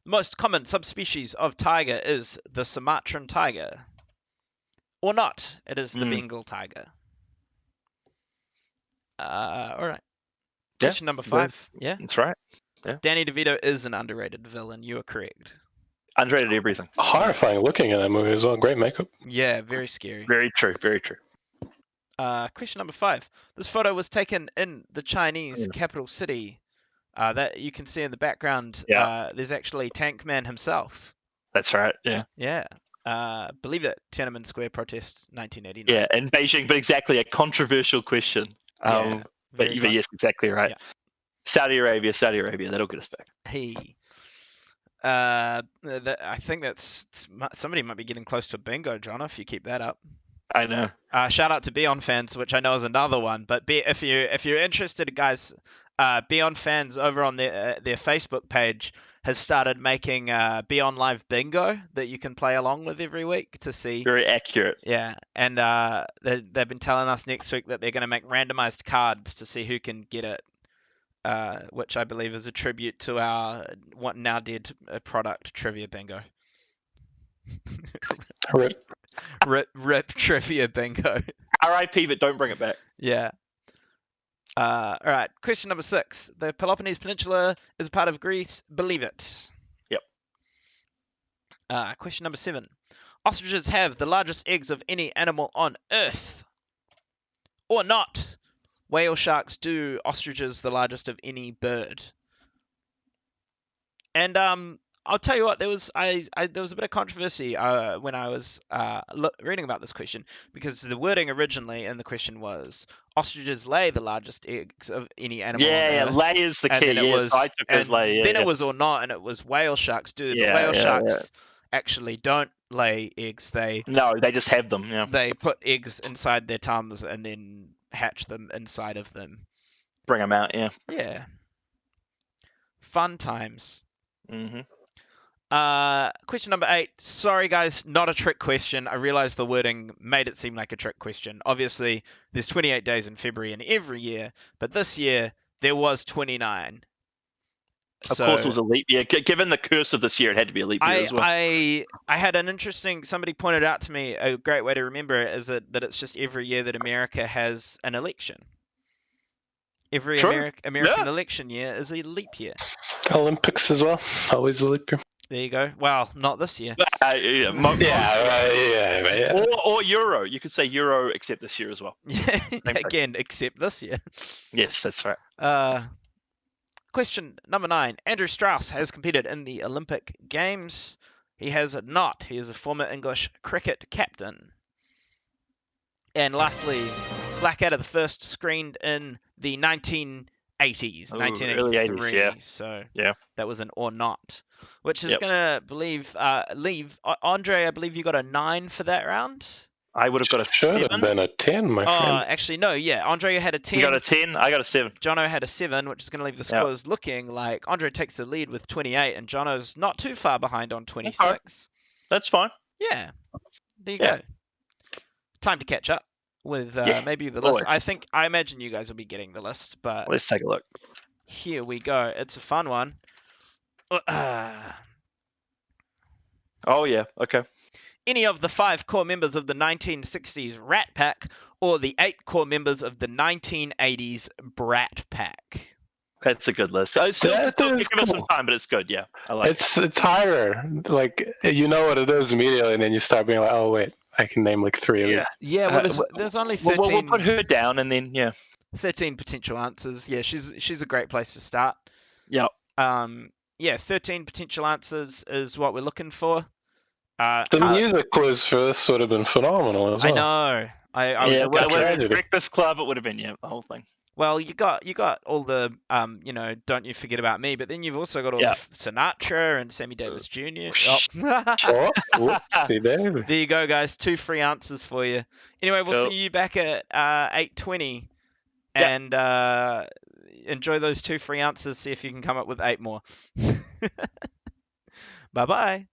The most common subspecies of tiger is the Sumatran tiger. Or not. It is the Bengal tiger. All right. Yeah, Question number 5. Yeah. That's right. Danny DeVito is an underrated villain. You are correct. Underrated everything. Horrifying looking at that movie as well. Great makeup. Yeah, very scary. Very true. Very true. Question number 5. This photo was taken in the Chinese capital city. That you can see in the background. Yeah. There's actually Tank Man himself. That's right. Yeah. Yeah. Believe it. Tiananmen Square protests, 1989. Yeah, in Beijing, but exactly a controversial question. Yeah, But very yes, exactly right. Yeah. Saudi Arabia, that'll get us back. Hey. I think somebody might be getting close to a bingo, John, if you keep that up. I know. Shout out to BION fans, which I know is another one. But if you're interested, guys, BION fans over on their Facebook page has started making BION Live Bingo that you can play along with every week to see. Very accurate. Yeah, and they've been telling us next week that they're going to make randomized cards to see who can get it, which I believe is a tribute to our now dead product, Trivia Bingo. Rip Trivia Bingo. R.I.P. But don't bring it back. Yeah. All right. Question number 6. The Peloponnese Peninsula is a part of Greece. Believe it. Yep. Question number 7. Ostriches have the largest eggs of any animal on Earth. Or not. Whale sharks do. Ostriches the largest of any bird. And I'll tell you what, there was a bit of controversy when I was reading about this question, because the wording originally in the question was ostriches lay the largest eggs of any animal on Earth. Lay is the key. Then it was, I took and lay. then it was or not, and it was whale sharks do. But whale sharks actually don't lay eggs. No, they just have them. Yeah. They put eggs inside their tums and then hatch them inside of them. Bring them out. Yeah. Yeah. Fun times. Mm-hmm. Question number 8. Sorry, guys, not a trick question. I realized the wording made it seem like a trick question. Obviously, there's 28 days in February in every year, but this year there was 29. Of course, it was a leap year. Given the curse of this year, it had to be a leap year as well. I had an interesting. Somebody pointed out to me a great way to remember it is that it's just every year that America has an election. Every American election year is a leap year. Olympics as well. Always a leap year. There you go. Well, not this year. Yeah. Or Euro. You could say Euro, except this year as well. Yeah. Again, except this year. Yes, that's right. Question number 9. Andrew Strauss has competed in the Olympic Games. He has not. He is a former English cricket captain. And lastly, Blackadder, the first screened in the 1980s, Ooh, 1983. early 80s, yeah. So Yeah. that was an or not, which is Yep. gonna leave Andre. I believe you got a 9 for that round. I would have got a Should 7. have been a 10, my Oh, friend. actually no. Yeah, Andre had a 10. You got a 10. I got a 7. Jono had a 7, which is going to leave the Yep. scores looking like Andre takes the lead with 28, and Jono's not too far behind on 26. all right. That's fine. Yeah, there you Yeah. go. Time to catch up with Yeah, maybe the always. list. I imagine you guys will be getting the list, but Let's take a look. here we go. It's a fun one. Oh yeah. Okay. Any of the 5 core members of the 1960s Rat Pack, or the 8 core members of the 1980s Brat Pack. That's a good list. Still That give is us some cool. time, but it's good. Yeah, I like it. It's harder. Like, you know what it is immediately, and then you start being like, oh, wait, I can name like 3 of these. Yeah, well, there's only 13. We'll put her down, and then 13 potential answers. Yeah, she's a great place to start. Yeah. 13 potential answers is what we're looking for. The music clues for this would have been phenomenal as well. I know. I was Yeah, well, tragedy. Breakfast Club, it would have been the whole thing. well, you got all the Don't You Forget About Me, but then you've also got all Yeah. the Sinatra and Sammy Davis Jr. Oh, whoopsie daisy. There you go, guys. 2 free answers for you. Anyway, we'll Cool. see you back at 8:20, Yeah. and enjoy those 2 free answers. See if you can come up with 8 more. Bye bye.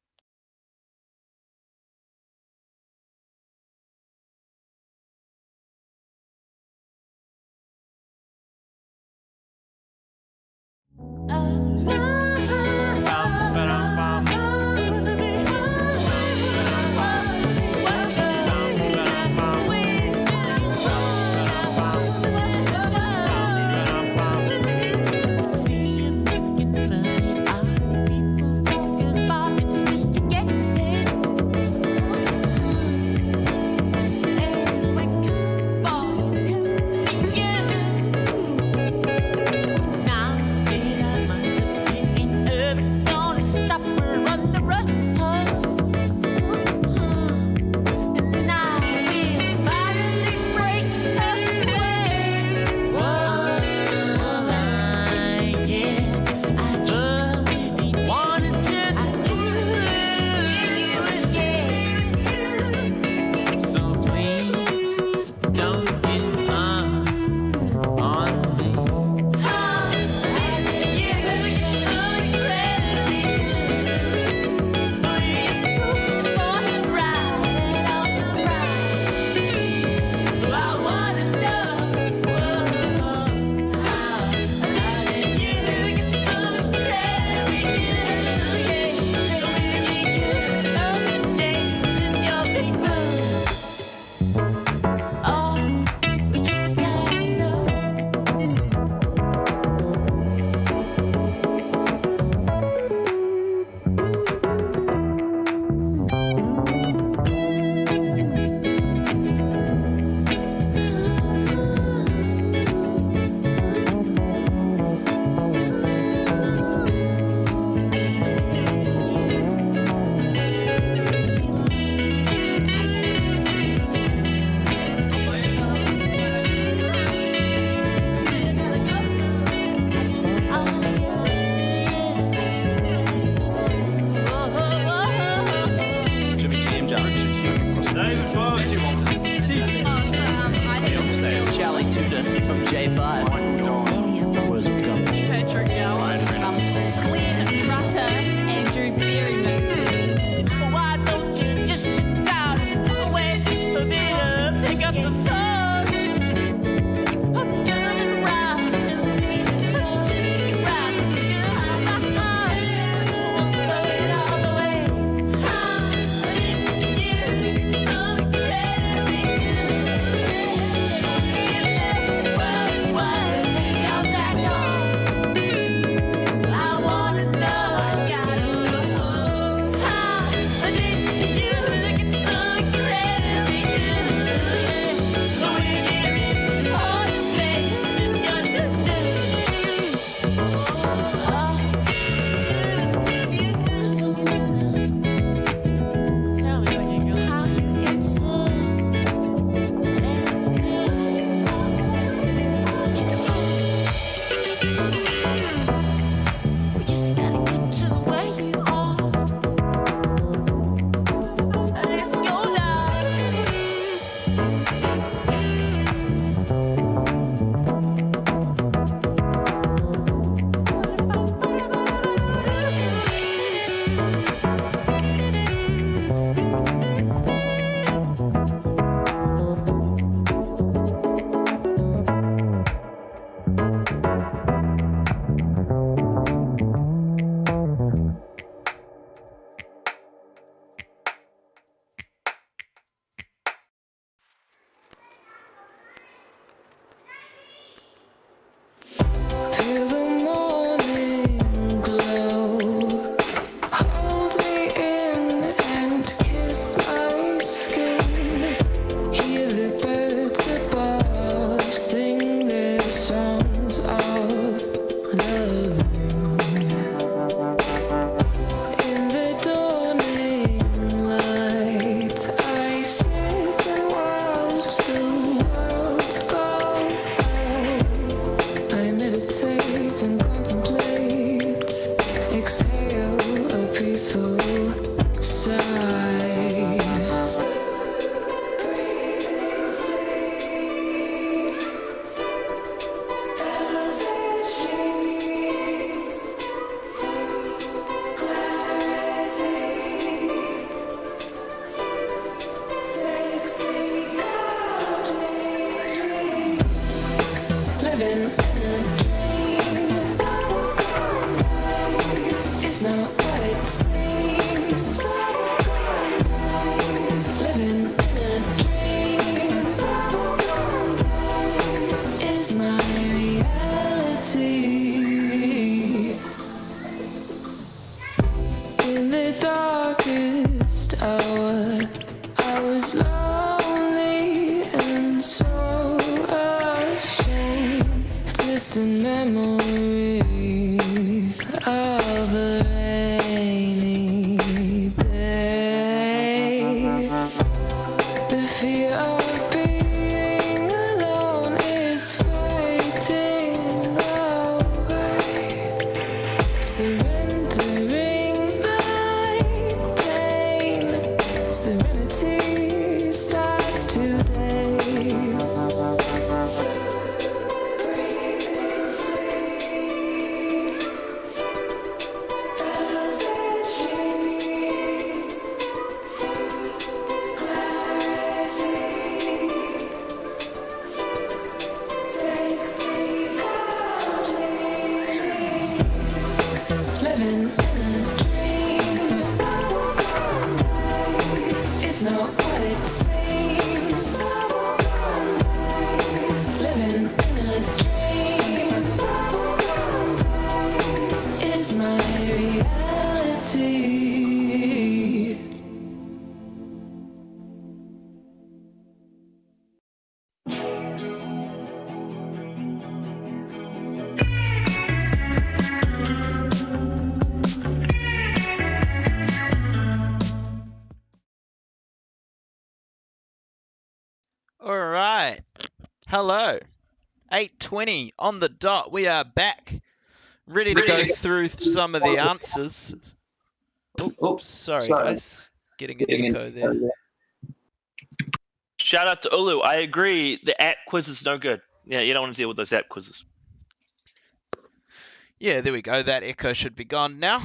distant memory of a rainy day. The fear of being alone is fading away. Surrendering my pain. Serenity starts today. Breathing sleep. Velvet sheets. Clarity takes me completely. Living in a dream. It's not what it seems. Living in a dream. It's my reality. All right. Hello. 8:20 on the dot. We are back. Ready to go through some of the answers. Oh, sorry, guys. Getting an echo there. Shout out to Ulu. I agree. The app quiz is no good. Yeah, you don't want to deal with those app quizzes. Yeah, there we go. That echo should be gone now.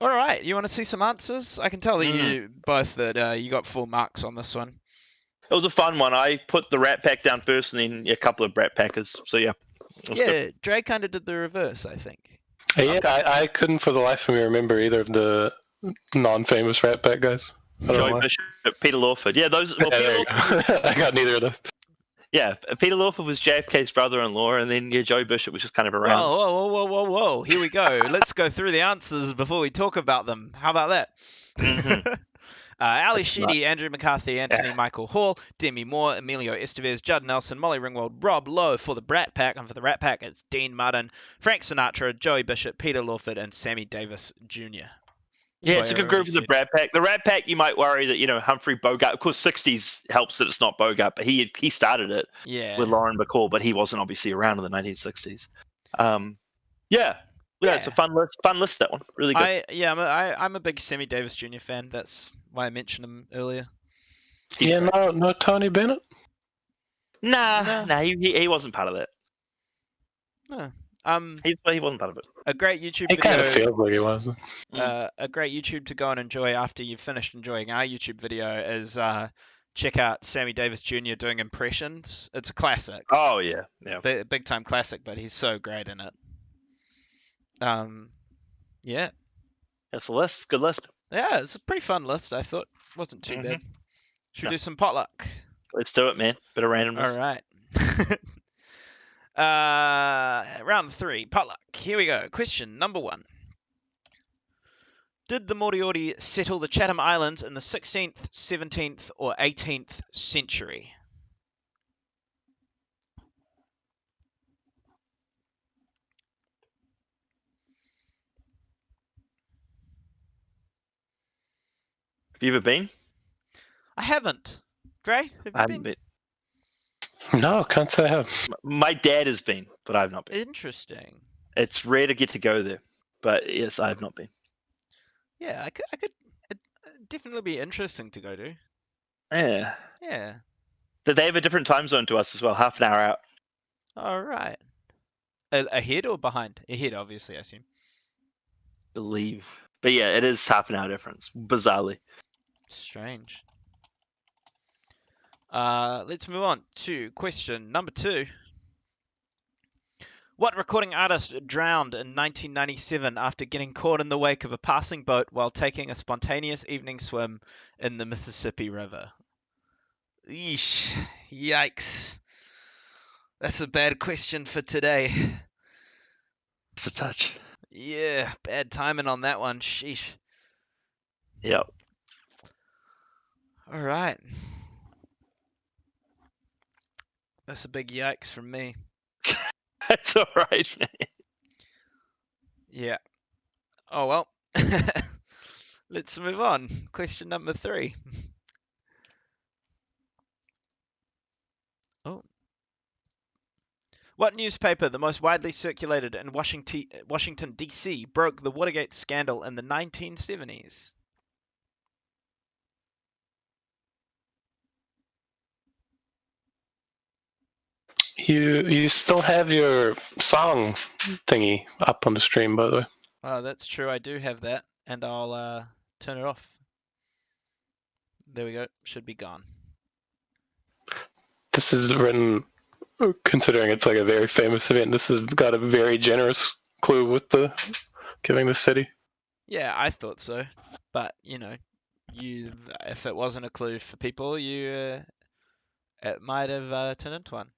All right. You want to see some answers? I can tell that you both that you got full marks on this one. It was a fun one. I put the Rat Pack down first and then a couple of Rat Packers. So, yeah. It was good. Yeah, Dre kind of did the reverse, I think. Yeah, I couldn't for the life of me remember either of the non-famous Rat Pack guys. I don't know Joey why. Bishop, Peter Lawford. Yeah, those. Well, Yeah, Peter there you Lawford, go. I got neither of those. yeah, Peter Lawford was JFK's brother-in-law, and then Joey Bishop was just kind of around. Whoa. Here we go. Let's go through the answers before we talk about them. How about that? Mhm. Ali Sheedy, Andrew McCarthy, Anthony Michael Hall, Demi Moore, Emilio Estevez, Judd Nelson, Molly Ringwald, Rob Lowe for the Brat Pack, and for the Rat Pack it's Dean Martin, Frank Sinatra, Joey Bishop, Peter Lawford, and Sammy Davis Jr. Yeah, it's a good group of the Rat Pack. The Rat Pack, you might worry that, Humphrey Bogart, of course, 60s helps that it's not Bogart, but he started it Yeah. with Lauren Bacall, but he wasn't obviously around in the 1960s. Yeah, it's a fun list, that one. Really good. I'm a big Sammy Davis Jr. fan. That's why I mentioned him earlier. Yeah, no Tony Bennett. Nah, he wasn't part of that. No. He wasn't part of it. A great YouTube He video. kind of feels like he was. A great YouTube to go and enjoy after you've finished enjoying our YouTube video is check out Sammy Davis Jr. doing impressions. It's a classic. Oh yeah. Big time classic, but he's so great in it. Yeah. That's the list. Good list. Yeah, it's a pretty fun list, I thought. Wasn't too bad. Should we No. do some potluck? Let's do it, man. Bit of randomness. All right. Round 3, potluck. Here we go. Question number 1. Did the Moriori settle the Chatham Islands in the 16th, 17th, or 18th century? Have you ever been? I haven't. Dre, have you I haven't been? No, can't say I have. My dad has been, but I've not been. Interesting. It's rare to get to go there, but yes, I have not been. Yeah, I could. It'd definitely be interesting to go to. Yeah. Yeah. They have a different time zone to us as well, half an hour out. All right. Ahead or behind? Ahead, obviously, I assume. Believe. But yeah, it is half an hour difference, bizarrely. Strange. Let's move on to question number 2. What recording artist drowned in 1997 after getting caught in the wake of a passing boat while taking a spontaneous evening swim in the Mississippi River? Yeesh. Yikes. That's a bad question for today. It's a touch. Yeah, bad timing on that one. Sheesh. Yep. All right. That's a big yikes from me. That's all right. Yeah. Oh well. Let's move on. Question number 3. Oh. What newspaper, the most widely circulated in Washington, D.C., broke the Watergate scandal in the 1970s? You still have your song thingy up on the stream, by the way. Oh, that's true. I do have that, and I'll turn it off. There we go. Should be gone. This is written, considering it's like a very famous event. This has got a very generous clue with the giving the city. Yeah, I thought so, but if it wasn't a clue for people, it might have turned into one.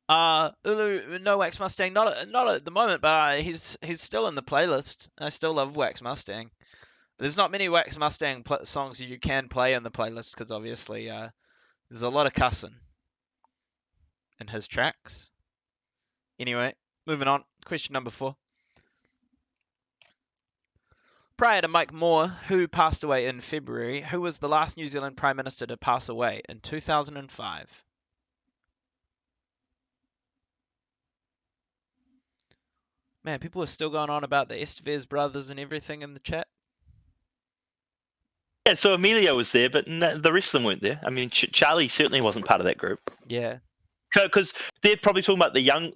Ulu, no Wax Mustang, not at the moment, but he's still in the playlist. I still love Wax Mustang. There's not many Wax Mustang songs you can play in the playlist because obviously there's a lot of cussing in his tracks. Anyway, moving on. Question number 4. Prior to Mike Moore, who passed away in February, who was the last New Zealand Prime Minister to pass away in 2005? Man, people are still going on about the Estevez brothers and everything in the chat. Yeah, so Emilio was there, but the rest of them weren't there. I mean, Charlie certainly wasn't part of that group. Yeah. Because they're probably talking about the young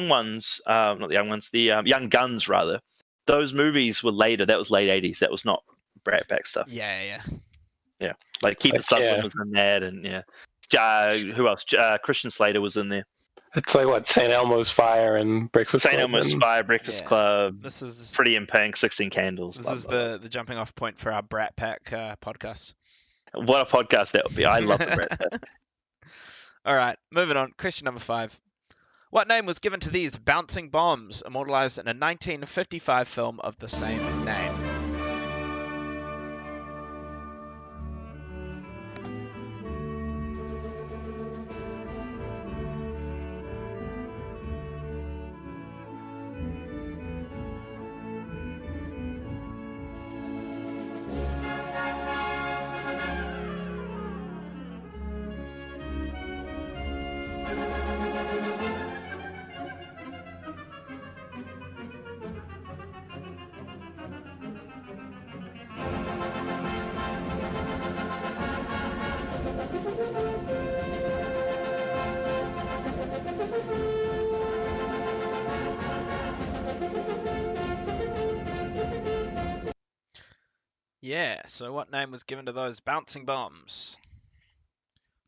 ones, not the young ones, the young guns rather. Those movies were later. That was late 80s. That was not Brat Pack stuff. Yeah. Yeah, like Keith Sutherland was in that, and who else? Christian Slater was in there. It's like what, St. Elmo's Fire and Breakfast Club. St. Elmo's Fire, Breakfast Club. This is Pretty in Pink, 16 Candles. This is the jumping off point for our Brat Pack podcast. What a podcast that would be! I love the Brat Pack. All right, moving on. Question number 5. What name was given to these bouncing bombs, immortalized in a 1955 film of the same name? Yeah, so what name was given to those bouncing bombs?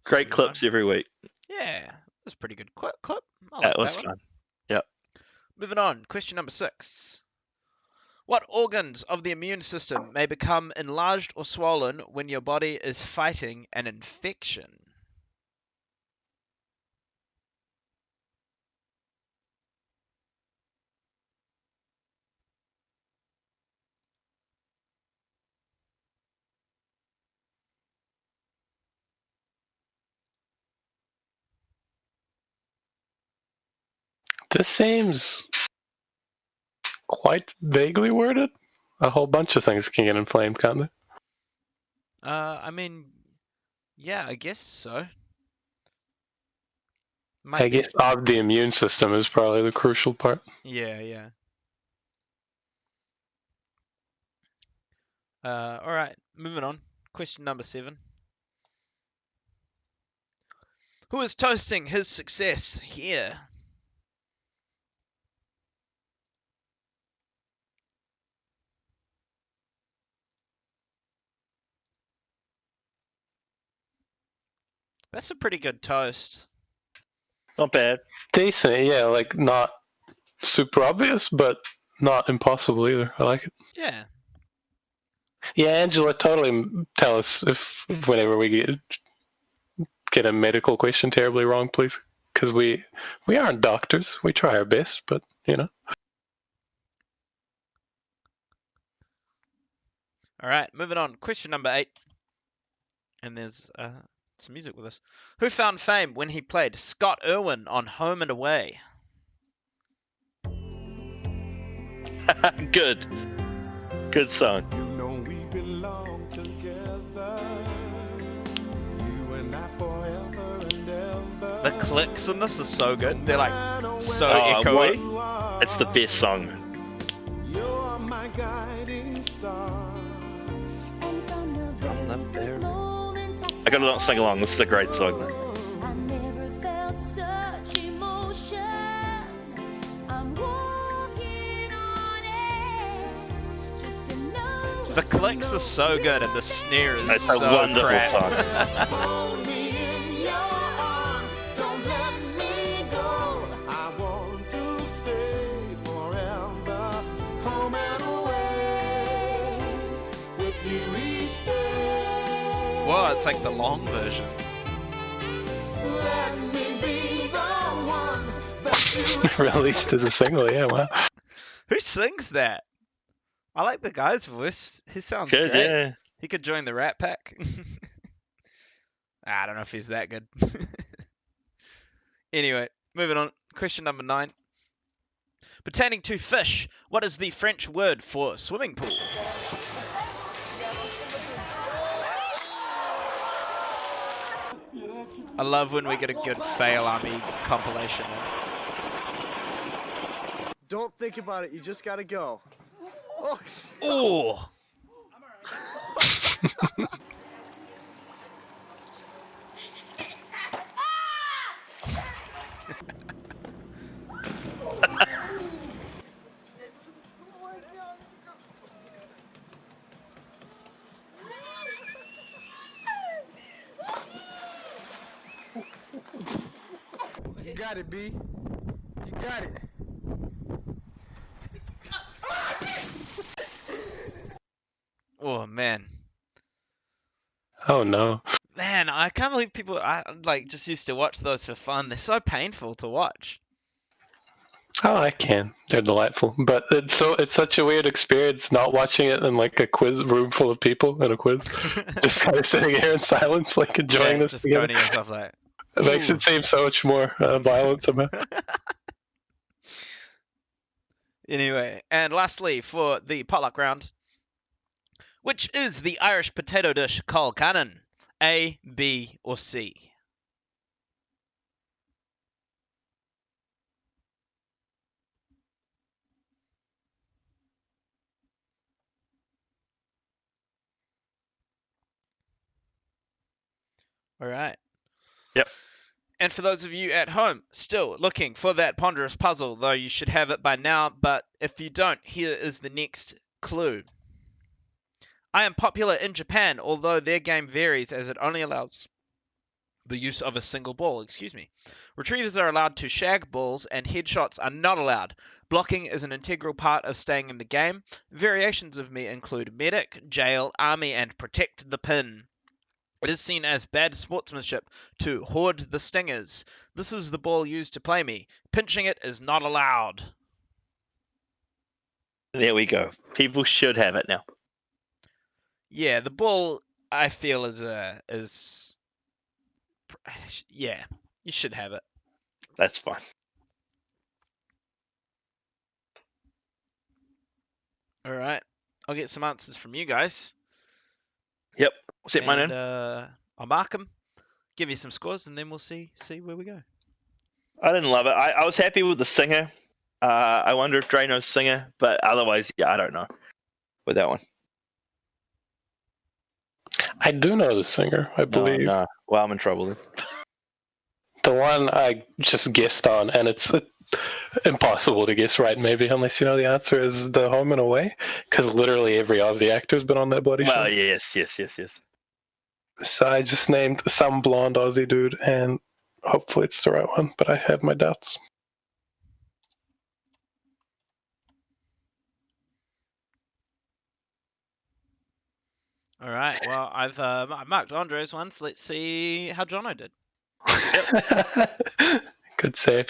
Great clips every week. Yeah, that's a pretty good clip. I like That was one. fun. Yep. Moving on, question number 6. What organs of the immune system may become enlarged or swollen when your body is fighting an infection? This seems quite vaguely worded. A whole bunch of things can get inflamed, can't they? I mean, yeah, I guess so. I guess of the immune system is probably the crucial part. Yeah. All right, moving on. Question number 7. Who is toasting his success here? That's a pretty good toast. Not bad. Decent, yeah, like not super obvious, but not impossible either. I like it. Yeah. Yeah, Angela, totally tell us if whenever we get a medical question terribly wrong, please. Because we aren't doctors. We try our best, but, All right, moving on. Question number 8. And there's some music with us. Who found fame when he played Scott Irwin on Home and Away? Good. Good song. You know we belong together. You and I forever and ever. The clicks in this are so good. They're like so Oh, echoey. It's the best song. You're my guiding star. I gotta not sing along. This is a great song. I never felt such emotion. I'm walking on air just to know. The clicks are so good, and the snare is It's so a wonderful crap. song. Hold me in your arms. Don't let me go. I want to stay forever. Home and away with you each day. Whoa, it's like the long version. Let me be the one that you Released as a single, yeah, wow. Who sings that? I like the guy's voice. He sounds Good, great. yeah. He could join the Rat Pack. I don't know if he's that good. Anyway, moving on. Question number 9. Pertaining to fish, what is the French word for swimming pool? I love when we get a good fail army compilation. Don't think about it. You just gotta go. Oh, Oh! you got it, B. You got it. Oh man. Oh no. Man, I can't believe people just used to watch those for fun. They're so painful to watch. Oh, I can. They're delightful, but it's such a weird experience not watching it in like a quiz room full of people in a quiz, just kind of sitting here in silence, like enjoying this just together. going to yourself like. It makes Ooh. it seem so much more violent somehow. Anyway, and lastly for the potluck round, which is the Irish potato dish called Cannon? A, B, or C? All right. Yep. And for those of you at home still looking for that ponderous puzzle, though you should have it by now, but if you don't, here is the next clue. I am popular in Japan, although their game varies as it only allows the use of a single ball. Retrievers are allowed to shag balls and headshots are not allowed. Blocking is an integral part of staying in the game. Variations of me include medic, jail, army, and protect the pin. It is seen as bad sportsmanship to hoard the stingers. This is the ball used to play me. Pinching it is not allowed. There we go. People should have it now. Yeah, the ball I feel yeah, you should have it. That's fine. All right, I'll get some answers from you guys. Yep. Set mine in. I'll mark them, give you some scores, and then we'll see where we go. I didn't love it. I was happy with the singer. I wonder if Dre knows singer, but otherwise, yeah, I don't know with that one. I do know the singer, I believe. No. Well, I'm in trouble then. The one I just guessed on, and it's impossible to guess right, maybe, unless you know the answer, is The Home and Away, because literally every Aussie actor's been on that bloody Well, show. yes. So I just named some blonde Aussie dude, and hopefully it's the right one, but I have my doubts. All right. Well, I've marked Andre's ones. Let's see how Jono did. Good save.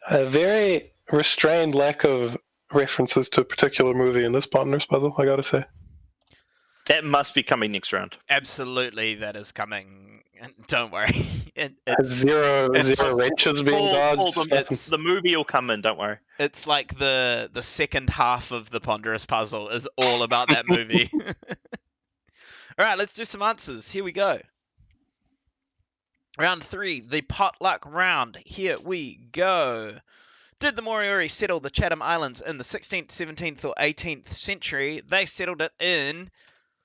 A very restrained lack of references to a particular movie in this Ponderous Puzzle, I gotta say. That must be coming next round. Absolutely, that is coming Don't worry. Zero wrenches being dodged. It's the movie will come in. Don't worry. It's like the second half of the Ponderous Puzzle is all about that movie. All right, let's do some answers. Here we go. Round 3, the potluck round. Here we go. Did the Moriori settle the Chatham Islands in the 16th, 17th, or 18th century? They settled it in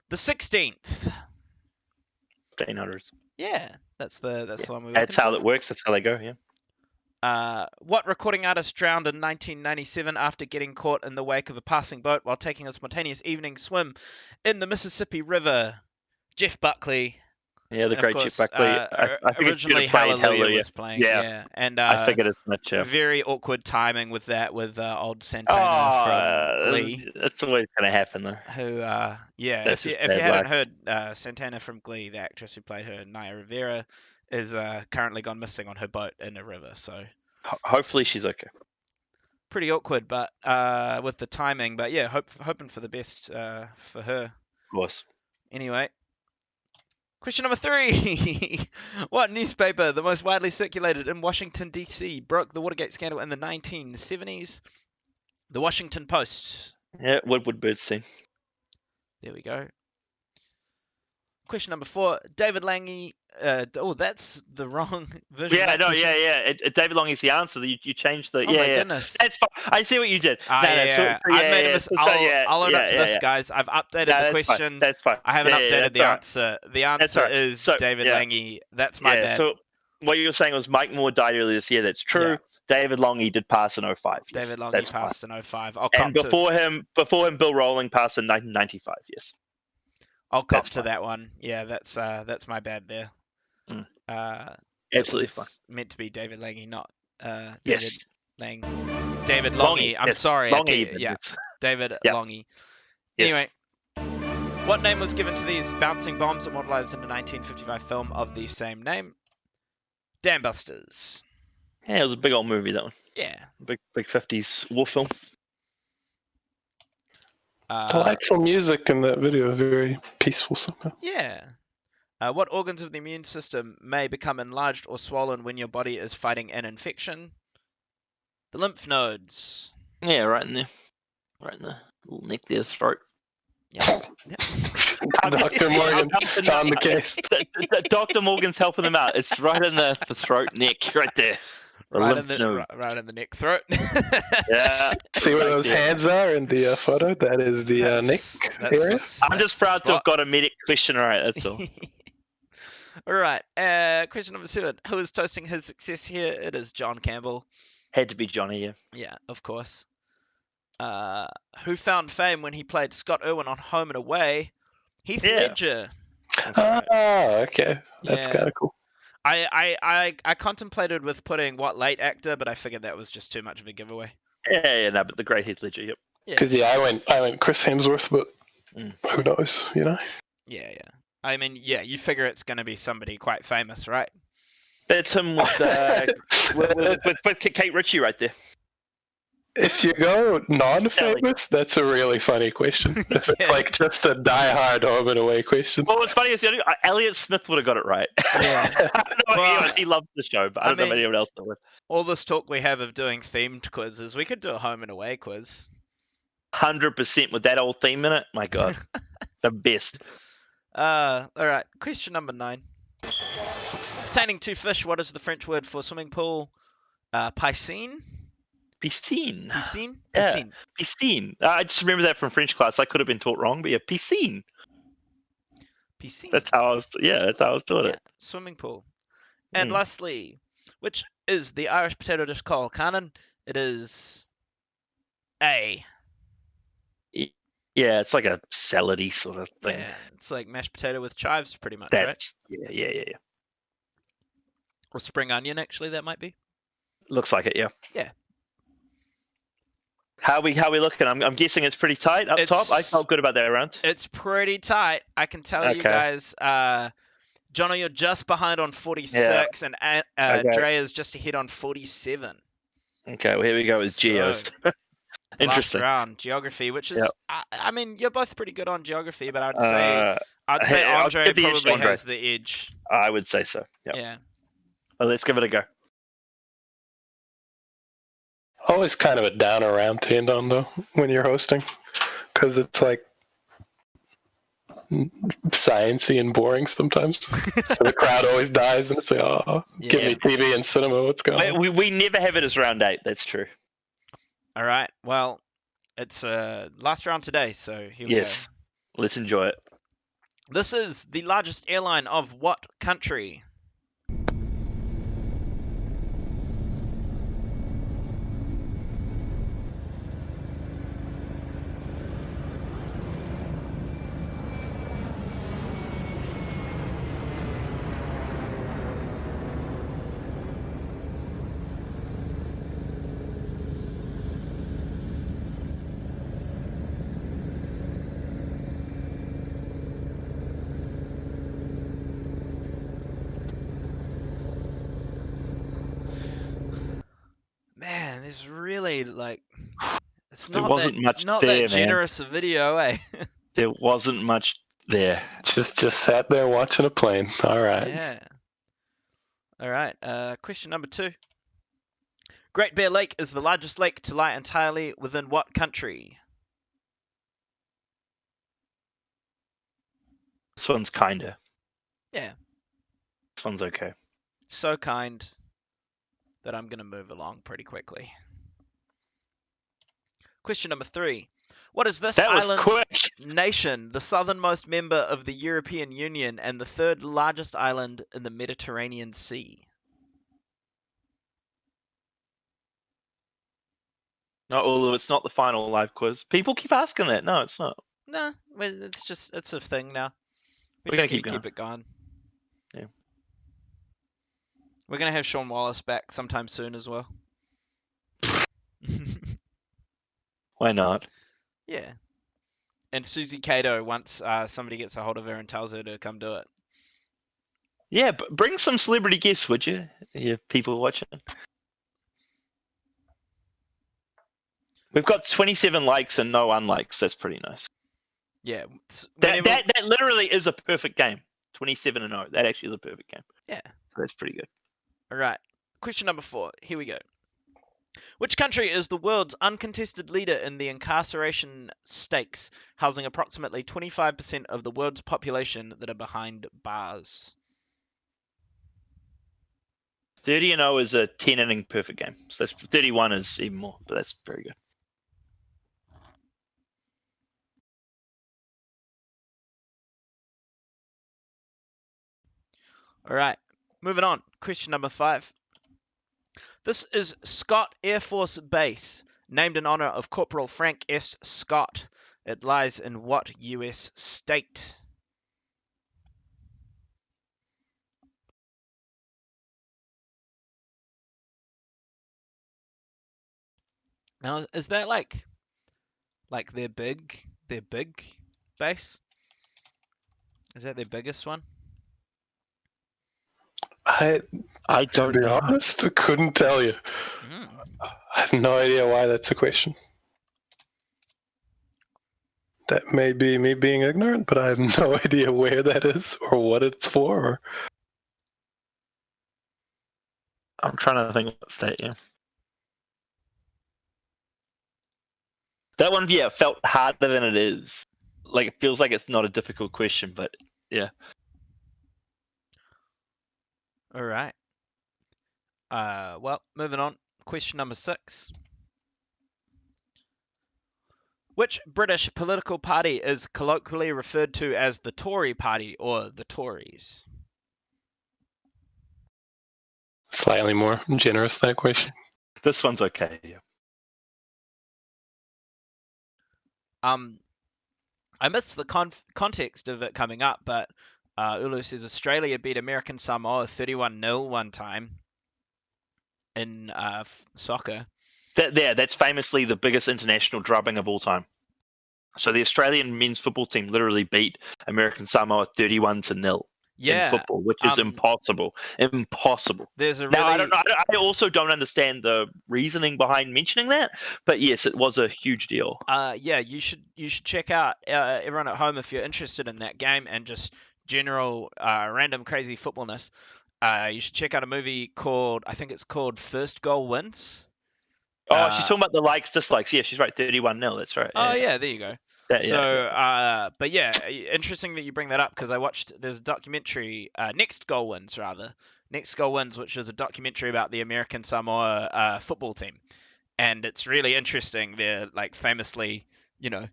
the 16th. 1500s. Yeah, that's the one we're That's how it works. That's how they go. Yeah. What recording artist drowned in 1997 after getting caught in the wake of a passing boat while taking a spontaneous evening swim in the Mississippi River? Jeff Buckley. Yeah, the And great of course, Jeff Buckley. I think originally Hallelujah was playing. Yeah. And I figured as much. Yeah. very awkward timing with that with old Santana from Glee. That's always going to happen, though. Who, That's if you just bad hadn't luck. heard, Santana from Glee, the actress who played her, Naya Rivera, is currently gone missing on her boat in a river. So Hopefully she's okay. pretty awkward, but with the timing. But yeah, hoping for the best for her. Of course. Anyway. Question number 3. What newspaper, the most widely circulated in Washington, D.C., broke the Watergate scandal in the 1970s? The Washington Post. Yeah, Woodward Birdstein. There we go. Question number 4. David Lange. That's the wrong version. Yeah, of that no, question. yeah. David Long is the answer. You changed the. Oh my goodness. That's fine. I see what you did. I made a mistake. I'll own up to this, yeah. guys. I've updated No, the that's question. Fine. That's fine. I haven't updated the all right. answer. The answer all right. is So, David yeah. Lange. That's my bad. So what you were saying was Mike Moore died earlier this year. That's true. Yeah. David Longy did pass in 05. Yes. David Lange That's passed in 05. I'll fine. come And before him, Bill Rowling passed in 1995. Yes. I'll cop That's to fine. that one. Yeah, that's my bad there. Mm. It Absolutely was fine. meant to be David Lange, not David Yes. Lang. David Longy. I'm yes. sorry. Longy, Yeah, yes. David Yeah. Longy. Yes. Anyway, what name was given to these bouncing bombs immortalized in the 1955 film of the same name? Dam Busters. Yeah, it was a big old movie, that one. Yeah. Big 50s war film. Delightful music in that video, very peaceful somehow. Yeah. What organs of the immune system may become enlarged or swollen when your body is fighting an infection? The lymph nodes. Yeah, right in there. Right in the little neck there, throat. Yeah. Dr. Morgan found the case. Dr. Morgan's helping them out. It's right in the throat, neck, right there. The Right lymph in, node. right in the neck throat. Yeah. See where those hands are in the photo? That is the neck area. I'm just proud to have got a medic question right, that's all. All right. Question number 7. Who is toasting his success here? It is John Campbell. Had to be Johnny, yeah. Yeah, of course. Who found fame when he played Scott Irwin on Home and Away? Heath Ledger. Oh, okay. That's Yeah. kind of cool. I contemplated with putting what late actor, but I figured that was just too much of a giveaway. Yeah, no, but the great Heath Ledger, yep. Because I went Chris Hemsworth, but who knows, you know? Yeah. I mean, yeah, you figure it's going to be somebody quite famous, right? That's him with Kate Ritchie right there. If you go non-famous, that's a really funny question. If it's like just a die-hard home and away question. Well, what's funny is Elliot Smith would have got it right. Yeah. I don't know about he loves the show, but I don't know if anyone else would. All this talk we have of doing themed quizzes, we could do a home and away quiz. 100% with that old theme in it. My God, the best. All right. Question number 9. Containing 2 fish, what is the French word for swimming pool? Piscine? Piscine. Piscine? Yeah. Piscine. Piscine. I just remember that from French class. I could have been taught wrong, but yeah, piscine. Piscine. That's how I was. Yeah, that's how I was taught it. Swimming pool. And lastly, which is the Irish potato dish called, Canon? It is A. Yeah, it's like a salady sort of thing. Yeah, it's like mashed potato with chives, pretty much, right? Yeah. Or spring onion, actually, that might be. Looks like it, yeah. Yeah. How we looking? I'm guessing it's pretty tight up top. I felt good about that round. It's pretty tight. I can tell you guys. Jono, you're just behind on 46, and Dre is just ahead on 47. Okay, well here we go with Geos. Interesting. round, geography, which is, Yep. I mean, you're both pretty good on geography, but I'd I'll say Andre give the edge to probably Andre. has the edge. I would say so. Yep. Yeah. Well, let's give it a go. Always kind of a downer round to end on, though, when you're hosting, because it's like sciencey and boring sometimes. So the crowd always dies, and it's like, oh, give me TV and cinema. What's going on? We never have it as round 8. That's true. All right. Well, it's last round today, so here we go. Yes. Let's enjoy it. This is the largest airline of what country? Man, there's really it's There not wasn't that much not there, that man. generous a video, eh? There wasn't much there. Just sat there watching a plane. All right. Yeah. All right. Question number 2. Great Bear Lake is the largest lake to lie entirely within what country? This one's kinda. Yeah. This one's okay. So kind that I'm going to move along pretty quickly. Question number 3. What is this That was island quick. nation, the southernmost member of the European Union and the third largest island in the Mediterranean Sea? No, although it's not the final live quiz. People keep asking that. No, it's not. No, it's a thing now. We're gonna keep going. Keep it going. Yeah. We're gonna have Sean Wallace back sometime soon as well. Why not? Yeah. And Susie Cato once somebody gets a hold of her and tells her to come do it. Yeah, but bring some celebrity guests, would you? Yeah, people watching. We've got 27 likes and no unlikes. That's pretty nice. Yeah. That literally is a perfect game. 27 and 0. That actually is a perfect game. Yeah. That's pretty good. All right. Question number 4. Here we go. Which country is the world's uncontested leader in the incarceration stakes, housing approximately 25% of the world's population that are behind bars? 30 and 0 is a 10 inning perfect game. So that's 31 is even more, but that's very good. All right. Moving on. Question number 5. This is Scott Air Force Base, named in honor of Corporal Frank S. Scott. It lies in what U.S. state? Now, is that like their big base? Is that their biggest one? I don't to be know. honest, couldn't tell you. I have no idea why that's a question. That may be me being ignorant, but I have no idea where that is or what it's for. I'm trying to think what state, yeah. That one, yeah, felt harder than it is. Like, it feels like it's not a difficult question, but yeah. All right. Well, moving on. Question number 6. Which British political party is colloquially referred to as the Tory party or the Tories? Slightly more generous, that question. This one's okay, yeah. I missed the context of it coming up, but Ulu says Australia beat American Samoa 31-0 one time in soccer. That's famously the biggest international drubbing of all time. So the Australian men's football team literally beat American Samoa 31-0. in Yeah. football, which is impossible. Impossible. There's a Now, really I also don't understand the reasoning behind mentioning that, but yes, it was a huge deal. yeah, you should check out everyone at home if you're interested in that game and just general random crazy footballness. You should check out a movie called, I think it's called First Goal Wins. Oh, she's talking about the likes, dislikes. Yeah, she's right. 31-0. That's right. Oh yeah, there you go. That- So, yeah. but yeah, interesting that you bring that up because I watched. There's a documentary, Next Goal Wins, rather. Next Goal Wins, which is a documentary about the American Samoa football team, and it's really interesting. They're like famously, you know,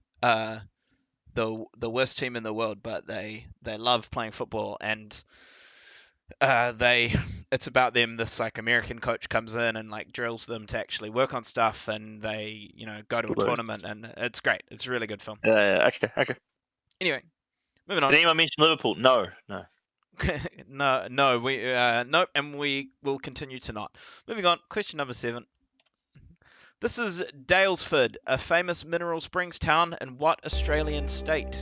the worst team in the world, but they love playing football, and it's about them. This like American coach comes in and like drills them to actually work on stuff, and they go to a tournament, and it's great. It's a really good film. Okay. Anyway, moving on. Did anyone mention Liverpool? No. No, we nope, and we will continue to not. Moving on, question number 7. This is Dalesford, a famous mineral springs town in what Australian state?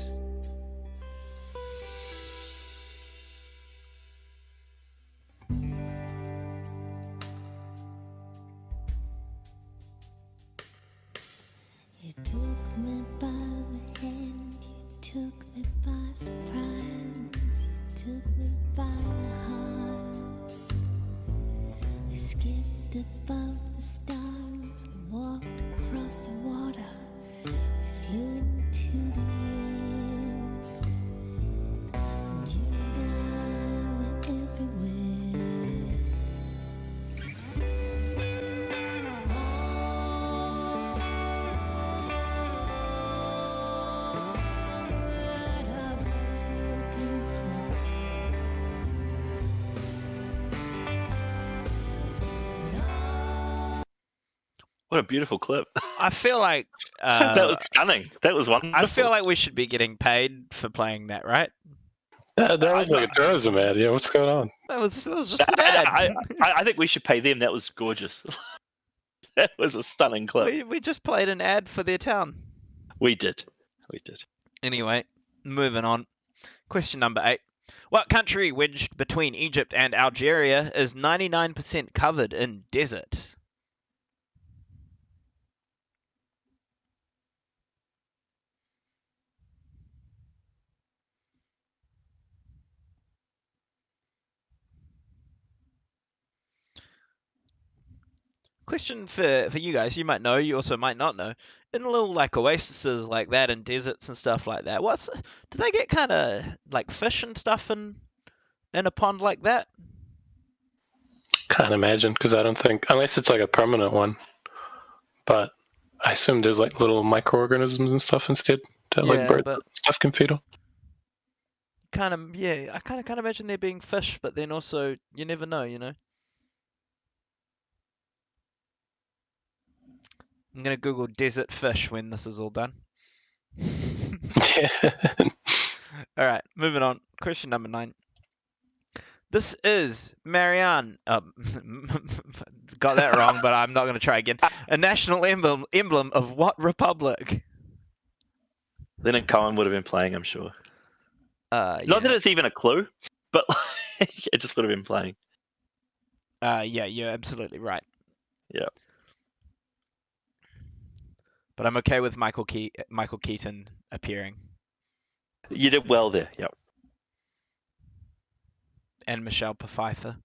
You took me by the hand, you took me by surprise, you took me by the heart. We skipped above the stars, we walked across the water, we flew into the air. And you and I were everywhere. What a beautiful clip. I feel like That was stunning. That was wonderful. I feel like we should be getting paid for playing that, right? That was like a tourism ad. Yeah, what's going on? That was just an ad. I think we should pay them. That was gorgeous. That was a stunning clip. We just played an ad for their town. We did. Anyway, moving on. Question number 8. What country wedged between Egypt and Algeria is 99% covered in desert? Question for you guys, you might know, you also might not know. In little like oases like that and deserts and stuff like that, do they get kind of like fish and stuff in a pond like that? Can't imagine, because I don't think, unless it's like a permanent one. But I assume there's like little microorganisms and stuff instead that like birds and stuff can feed on. I kind of can't imagine there being fish, but then also you never know, I'm gonna Google desert fish when this is all done. All right, moving on. Question number 9. This is Marianne. Got that wrong, but I'm not going to try again. A national emblem of what republic? Leonard Cohen would have been playing, I'm sure. Yeah. Not that it's even a clue, but it just would have been playing. Yeah, you're absolutely right. Yeah. But I'm okay with Michael Keaton appearing. You did well there. Yep. And Michelle Pfeiffer.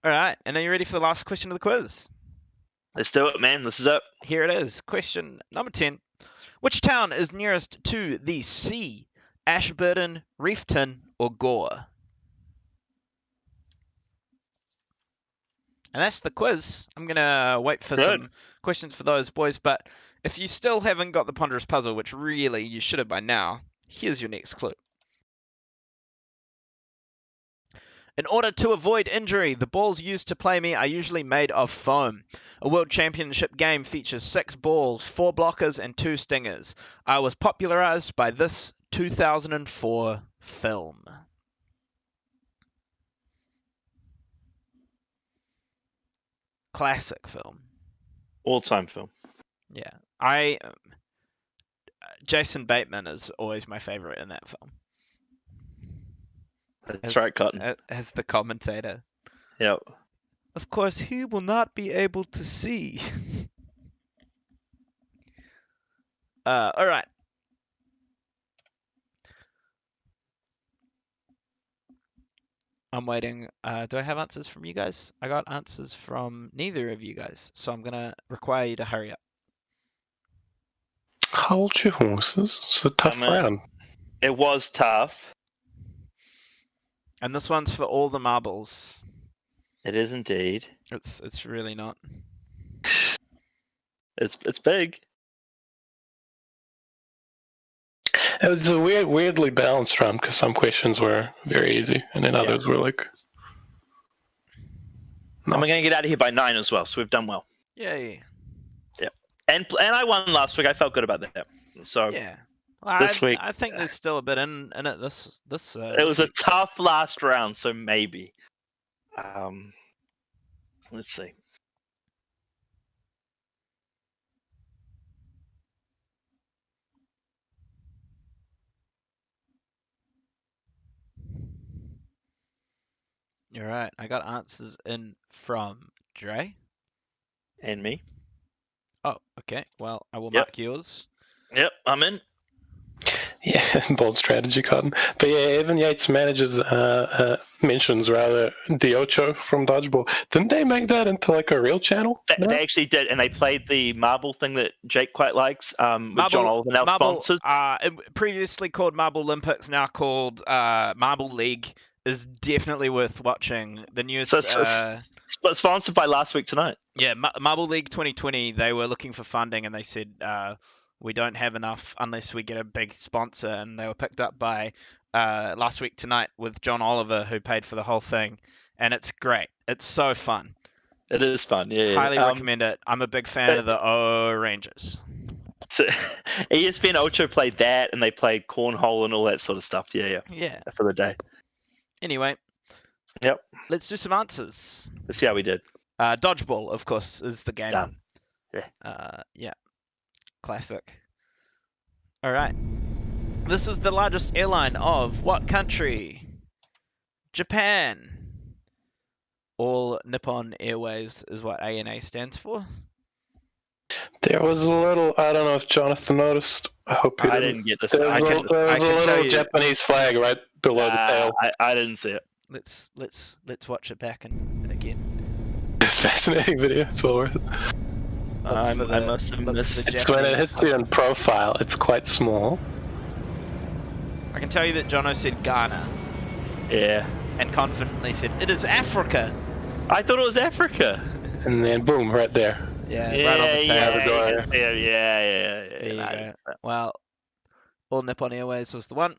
All right, and are you ready for the last question of the quiz? Let's do it, man. This is it. Here it is. Question number 10. Which town is nearest to the sea? Ashburton, Reefton, or Gore? And that's the quiz. I'm going to wait for some questions for those boys, but if you still haven't got the ponderous puzzle, which really you should have by now, here's your next clue. In order to avoid injury, the balls used to play me are usually made of foam. A World Championship game features 6 balls, 4 blockers, and 2 stingers. I was popularized by this 2004 film. Classic film. All-time film. Yeah. Jason Bateman is always my favorite in that film. That's right, Cotton. As the commentator. Yep. Of course, he will not be able to see. All right. I'm waiting. Do I have answers from you guys? I got answers from neither of you guys, so I'm gonna require you to hurry up. Hold your horses. It's a tough round. It was tough. And this one's for all the marbles. It is indeed. It's really not. It's big. It was a weirdly balanced round because some questions were very easy and then others were like. No. And we're going to get out of here by 9 as well, so we've done well. Yay. Yeah. And I won last week. I felt good about that. So yeah. Well, this week, I think there's still a bit in it. This. It was a tough last round, so maybe. Let's see. All right. I got answers in from Dre. And me. Oh, okay. Well, I will mark yours. Yep, I'm in. Yeah, bold strategy, Cotton. But yeah, Evan Yates manages mentions rather the Ocho from Dodgeball. Didn't they make that into like a real channel? They actually did, and they played the marble thing that Jake quite likes. With John Oliver now sponsors. Previously called Marble Olympics, now called Marble League, is definitely worth watching. The newest. Sponsored by Last Week Tonight. Yeah, Marble League 2020. They were looking for funding, and they said we don't have enough unless we get a big sponsor. And they were picked up by Last Week Tonight with John Oliver, who paid for the whole thing. And it's great. It's so fun. It is fun. Yeah. Highly recommend it. I'm a big fan of the Rangers. So ESPN Ocho played that, and they played cornhole and all that sort of stuff. Yeah. For the day. Anyway. Yep. Let's do some answers. Let's see how we did. Dodgeball, of course, is the game. Done. Yeah. Classic. All right. This is the largest airline of what country? Japan. All Nippon Airways is what ANA stands for. There was a little, I don't know if Jonathan noticed. I hope he didn't. I didn't get this. There was a little Japanese flag right below the tail. I didn't see it. Let's watch it back and again. It's a fascinating video. It's well worth it. I must have missed it. It's when it hits you in profile, it's quite small. I can tell you that Jono said Ghana. Yeah. And confidently said, it is Africa. I thought it was Africa. And then boom, right there. Yeah, right on the tail. Yeah. There you go. Well, All Nippon Airways was the one.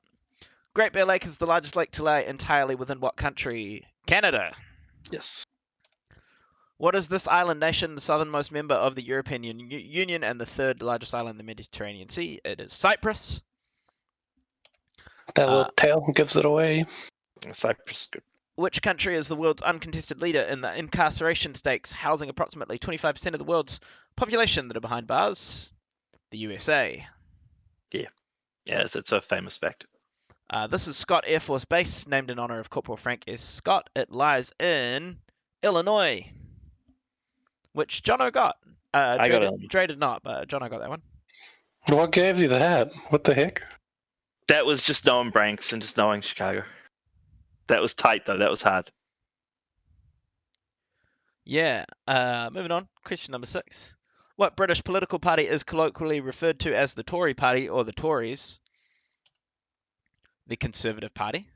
Great Bear Lake is the largest lake to lie entirely within what country? Canada. Yes. What is this island nation, the southernmost member of the European Union and the third largest island in the Mediterranean Sea? It is Cyprus. That little tail gives it away. Cyprus, good. Which country is the world's uncontested leader in the incarceration stakes, housing approximately 25% of the world's population that are behind bars? The USA. Yeah, it's a famous fact. This is Scott Air Force Base, named in honor of Corporal Frank S. Scott. It lies in Illinois, which Jono got. I got it. Dre did not, but Jono got that one. What gave you that? What the heck? That was just knowing Branks and just knowing Chicago. That was tight, though. That was hard. Yeah. Moving on. Question number 6. What British political party is colloquially referred to as the Tory Party or the Tories? The Conservative Party.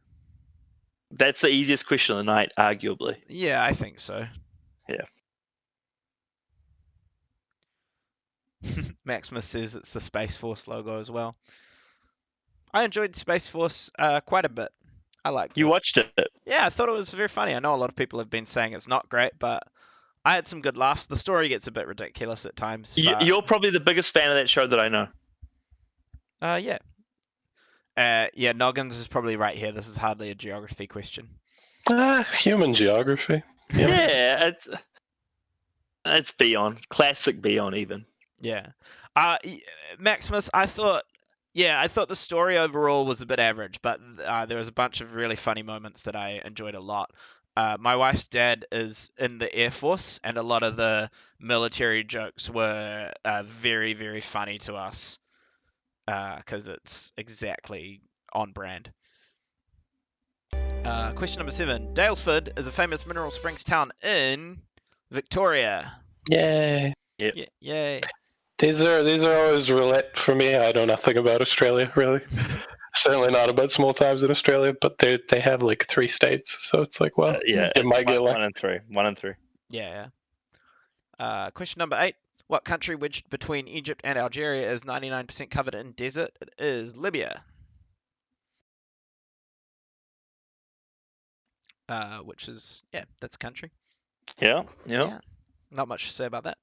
That's the easiest question of the night, arguably. Yeah, I think so. Yeah. Maximus says it's the Space Force logo as well. I enjoyed Space Force quite a bit. I liked it. You watched it? Yeah, I thought it was very funny. I know a lot of people have been saying it's not great, but I had some good laughs. The story gets a bit ridiculous at times. You're probably the biggest fan of that show that I know. Yeah. Yeah, Noggins is probably right here. This is hardly a geography question. Human geography. Yeah, it's BION. Classic BION even. Yeah. Maximus, I thought Yeah, I thought the story overall was a bit average, but there was a bunch of really funny moments that I enjoyed a lot. My wife's dad is in the Air Force, and a lot of the military jokes were very, very funny to us because it's exactly on brand. Question number 7. Dalesford is a famous mineral springs town in Victoria. Yay. Yep. Yay. These are always roulette for me. I know nothing about Australia, really. Certainly not about small towns in Australia, but they have like 3 states, so it's like, well, Yeah, it might get lucky. 1 and 3. 1 and 3. Yeah. Question number 8. What country wedged between Egypt and Algeria is 99% covered in desert? It is Libya. Which is, that's a country. Yeah. Not much to say about that.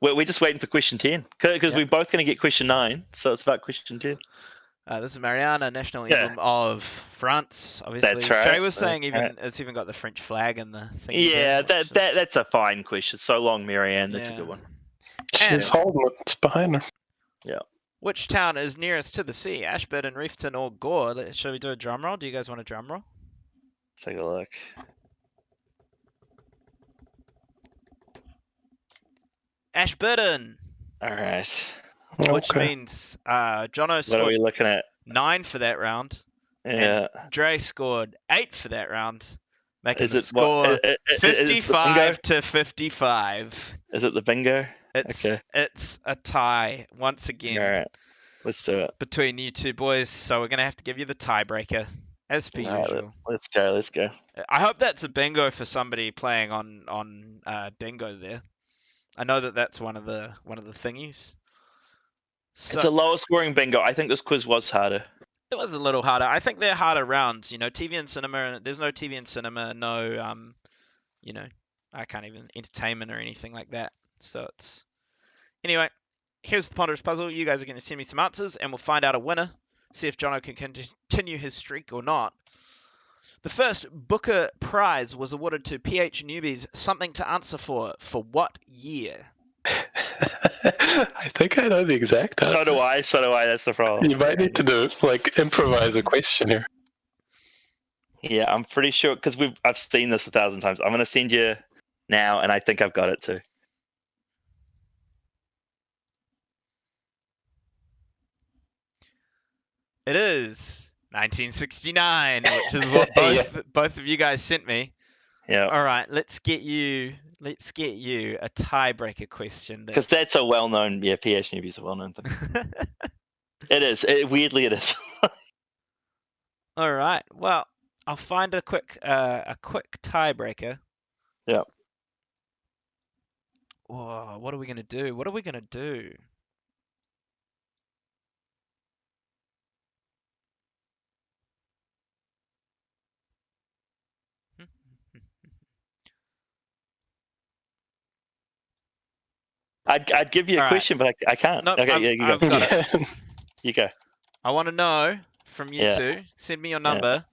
We're just waiting for question 10 because we're both going to get question 9, so it's about question 10. This is Mariana, national emblem of France. Obviously, That's right. Jay was saying it's even got the French flag in the thing. Yeah, that's a fine question. So long, Marianne. That's a good one. She's holding what's behind her. Yeah. Which town is nearest to the sea? Ashburton, Reefton, or Gore? Shall we do a drum roll? Do you guys want a drum roll? Let's take a look. Ashburton. All right. Which means Jono scored what are we looking at? 9 for that round. Yeah. And Dre scored 8 for that round, making Is the it score is 55 to 55. Is it the bingo? It's a tie once again. All right. Let's do it. Between you two boys, so we're going to have to give you the tiebreaker, as per usual. Let's go. I hope that's a bingo for somebody playing on bingo there. I know that's one of the thingies. So, it's a lower scoring bingo. I think this quiz was harder. It was a little harder. I think they're harder rounds. TV and cinema. There's no TV and cinema. No, I can't even entertainment or anything like that. So it's anyway. Here's the ponderous puzzle. You guys are going to send me some answers, and we'll find out a winner. See if Jono can continue his streak or not. The first Booker Prize was awarded to PH newbies. Something to answer for what year? I think I know the exact answer. So do I. That's the problem. You might need to improvise a question here. Yeah, I'm pretty sure because I've seen this 1,000 times. I'm going to send you now, and I think I've got it too. It is 1969, which is what both of you guys sent me. Yeah. All right, let's get you a tiebreaker question. Because that's a well-known, PH newbie is a well-known thing. It is. Weirdly, it is. All right. Well, I'll find a quick tiebreaker. Yeah. Whoa, what are we gonna do? I'd give you a question, but I can't. Nope, okay, I've got it. You go. I want to know from you two. Send me your number.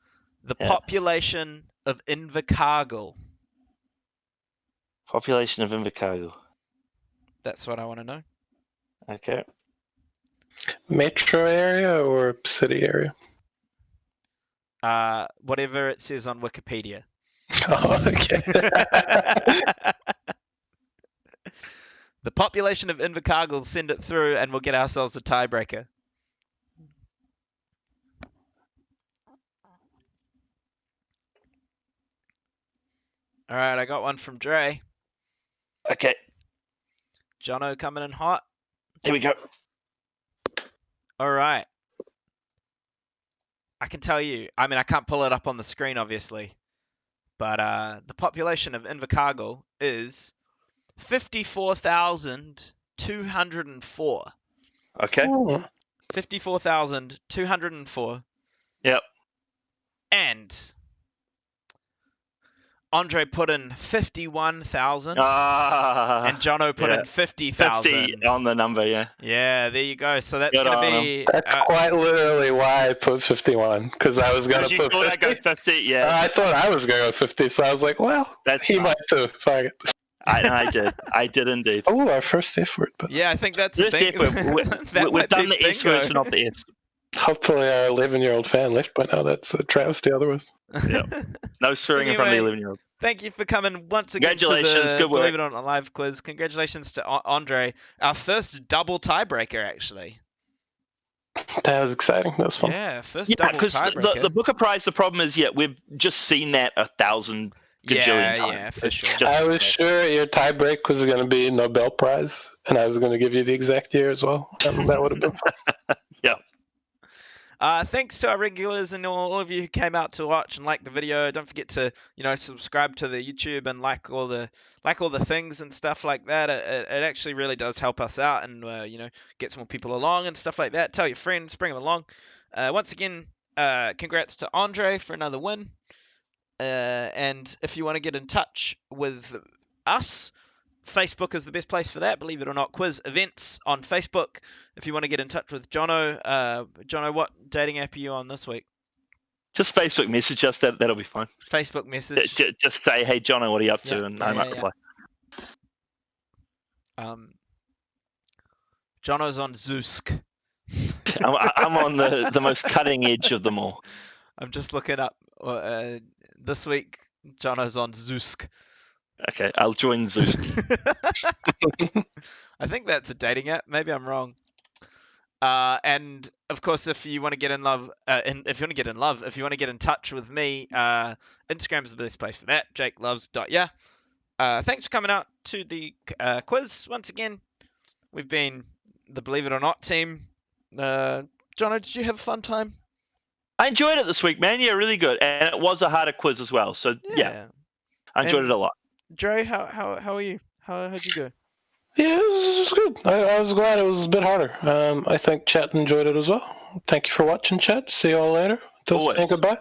The population of Invercargill. Population of Invercargill. That's what I want to know. Okay. Metro area or city area? Whatever it says on Wikipedia. Oh, okay. The population of Invercargill, send it through and we'll get ourselves a tiebreaker. All right, I got one from Dre. Okay. Jono coming in hot. Here we go. All right. I can tell you, I can't pull it up on the screen, obviously, but the population of Invercargill is 54,204. Okay. 54,204. Yep. And Andre put in 51,000. And Jono put in 50,000. 50 on the number, yeah. Yeah, there you go. So that's going to be... That's quite literally why I put 51, because I was going to put 50. I got 50, yeah. I thought I was going to go 50, so I was like, well, he might too. Fuck it. I did. I did indeed. Oh, our first effort. But... Yeah, I think that's We've done the S version of the S. Hopefully our 11-year-old fan left by now. That's a travesty otherwise. No swearing in front of the Anyway, 11-year-old. Thank you for coming once again to Congratulations, the good work. Believe It or Not live quiz. Congratulations to Andre, our first double tiebreaker, actually. That was exciting. That was fun. Yeah, first Yeah, double because tiebreaker. the Booker Prize, the problem is, we've just seen that 1,000 gajillion times. Yeah, for It's sure. just- I was sure your tiebreak was going to be Nobel Prize, and I was going to give you the exact year as well. And that would have been fun. Thanks to our regulars and all of you who came out to watch and like the video. Don't forget to subscribe to the YouTube and like all the things and stuff like that. It actually really does help us out and gets more people along and stuff like that. Tell your friends, bring them along. Once again, congrats to Andre for another win. And if you want to get in touch with us, Facebook is the best place for that. Believe it or not, quiz events on Facebook. If you want to get in touch with Jono, what dating app are you on this week? Just Facebook message us. That'll be fine. Facebook message. Just say, hey, Jono, what are you up to? Yeah, and I might reply. Jono's on Zoosk. I'm on the most cutting edge of them all. I'm just looking up. This week, Jono's on Zoosk. Okay, I'll join Zeus. I think that's a dating app. Maybe I'm wrong. And of course, if you want to get in love, if you want to get in touch with me, Instagram is the best place for that. JakeLoves.yeah. Thanks for coming out to the quiz once again. We've been the Believe It or Not team. Jono, did you have a fun time? I enjoyed it this week, man. Yeah, really good, and it was a harder quiz as well. So yeah I enjoyed it a lot. Dre, how are you? How'd you go? Yeah, it was good. I was glad it was a bit harder. I think chat enjoyed it as well. Thank you for watching, chat. See you all later. Till saying goodbye.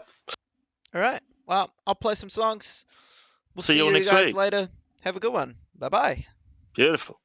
All right. Well, I'll play some songs. We'll See see you you next guys week. later. Have a good one. Bye-bye. Beautiful.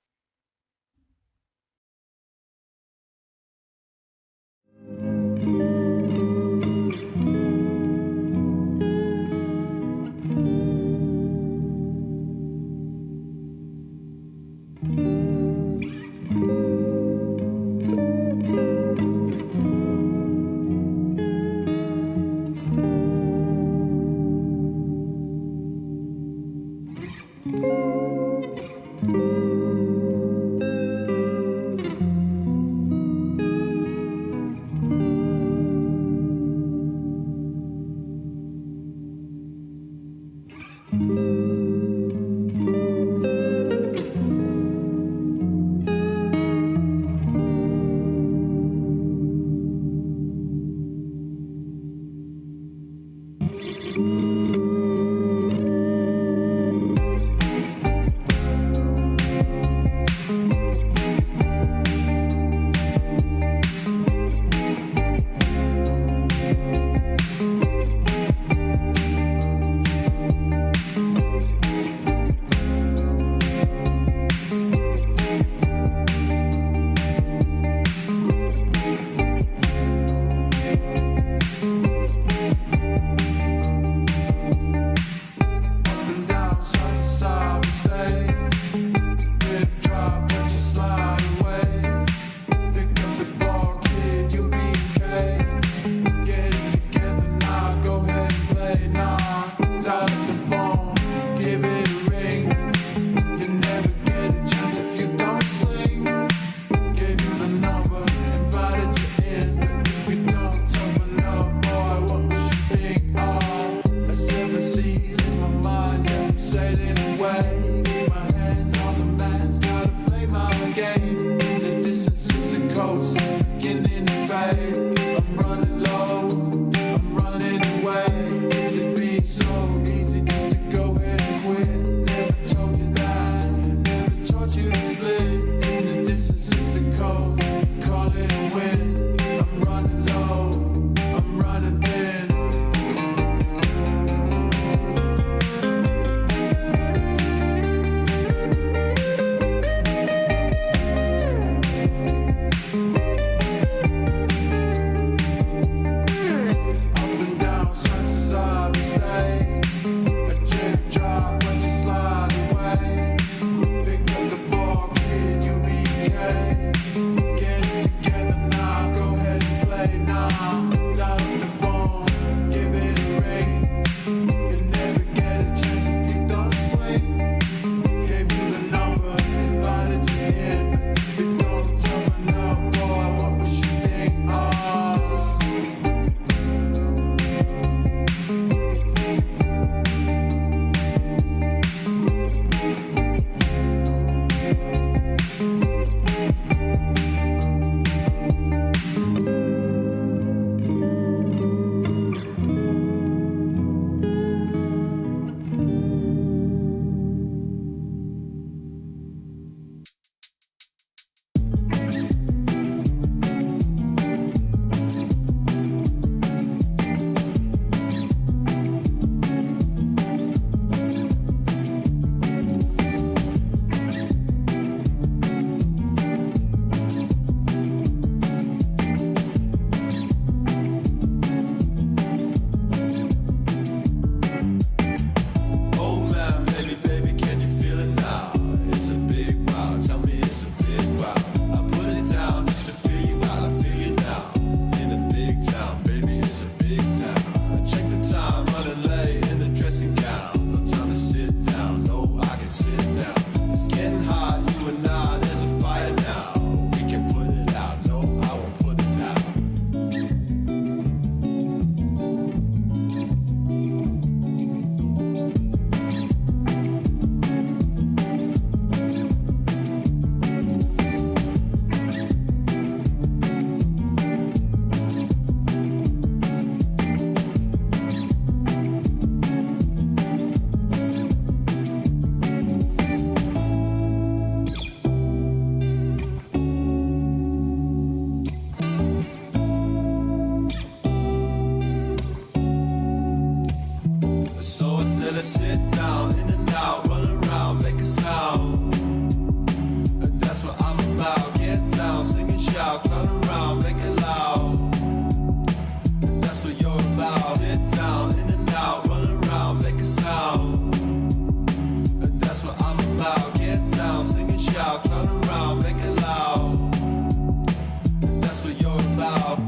It's getting hot, you and I, there's a fire now. We can put it out, no, I won't put it out. So I said, let's sit down, in and out, run around, make a sound. And that's what I'm about. Get down, sing and shout, clown around, make it loud. And that's what you're about. Sit down, in and out, run around, make a sound. And that's what I'm about. Get down, sing and shout, clown around, make it loud. And that's what you're about.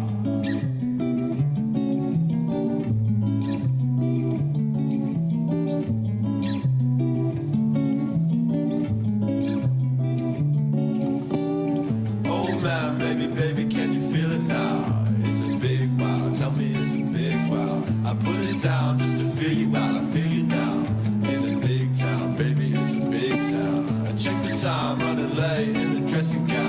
Baby, can you feel it now? It's a big wow, tell me it's a big wow. I put it down just to feel you out, I feel you now. In a big town, baby, it's a big town. I check the time, running late in the dressing gown.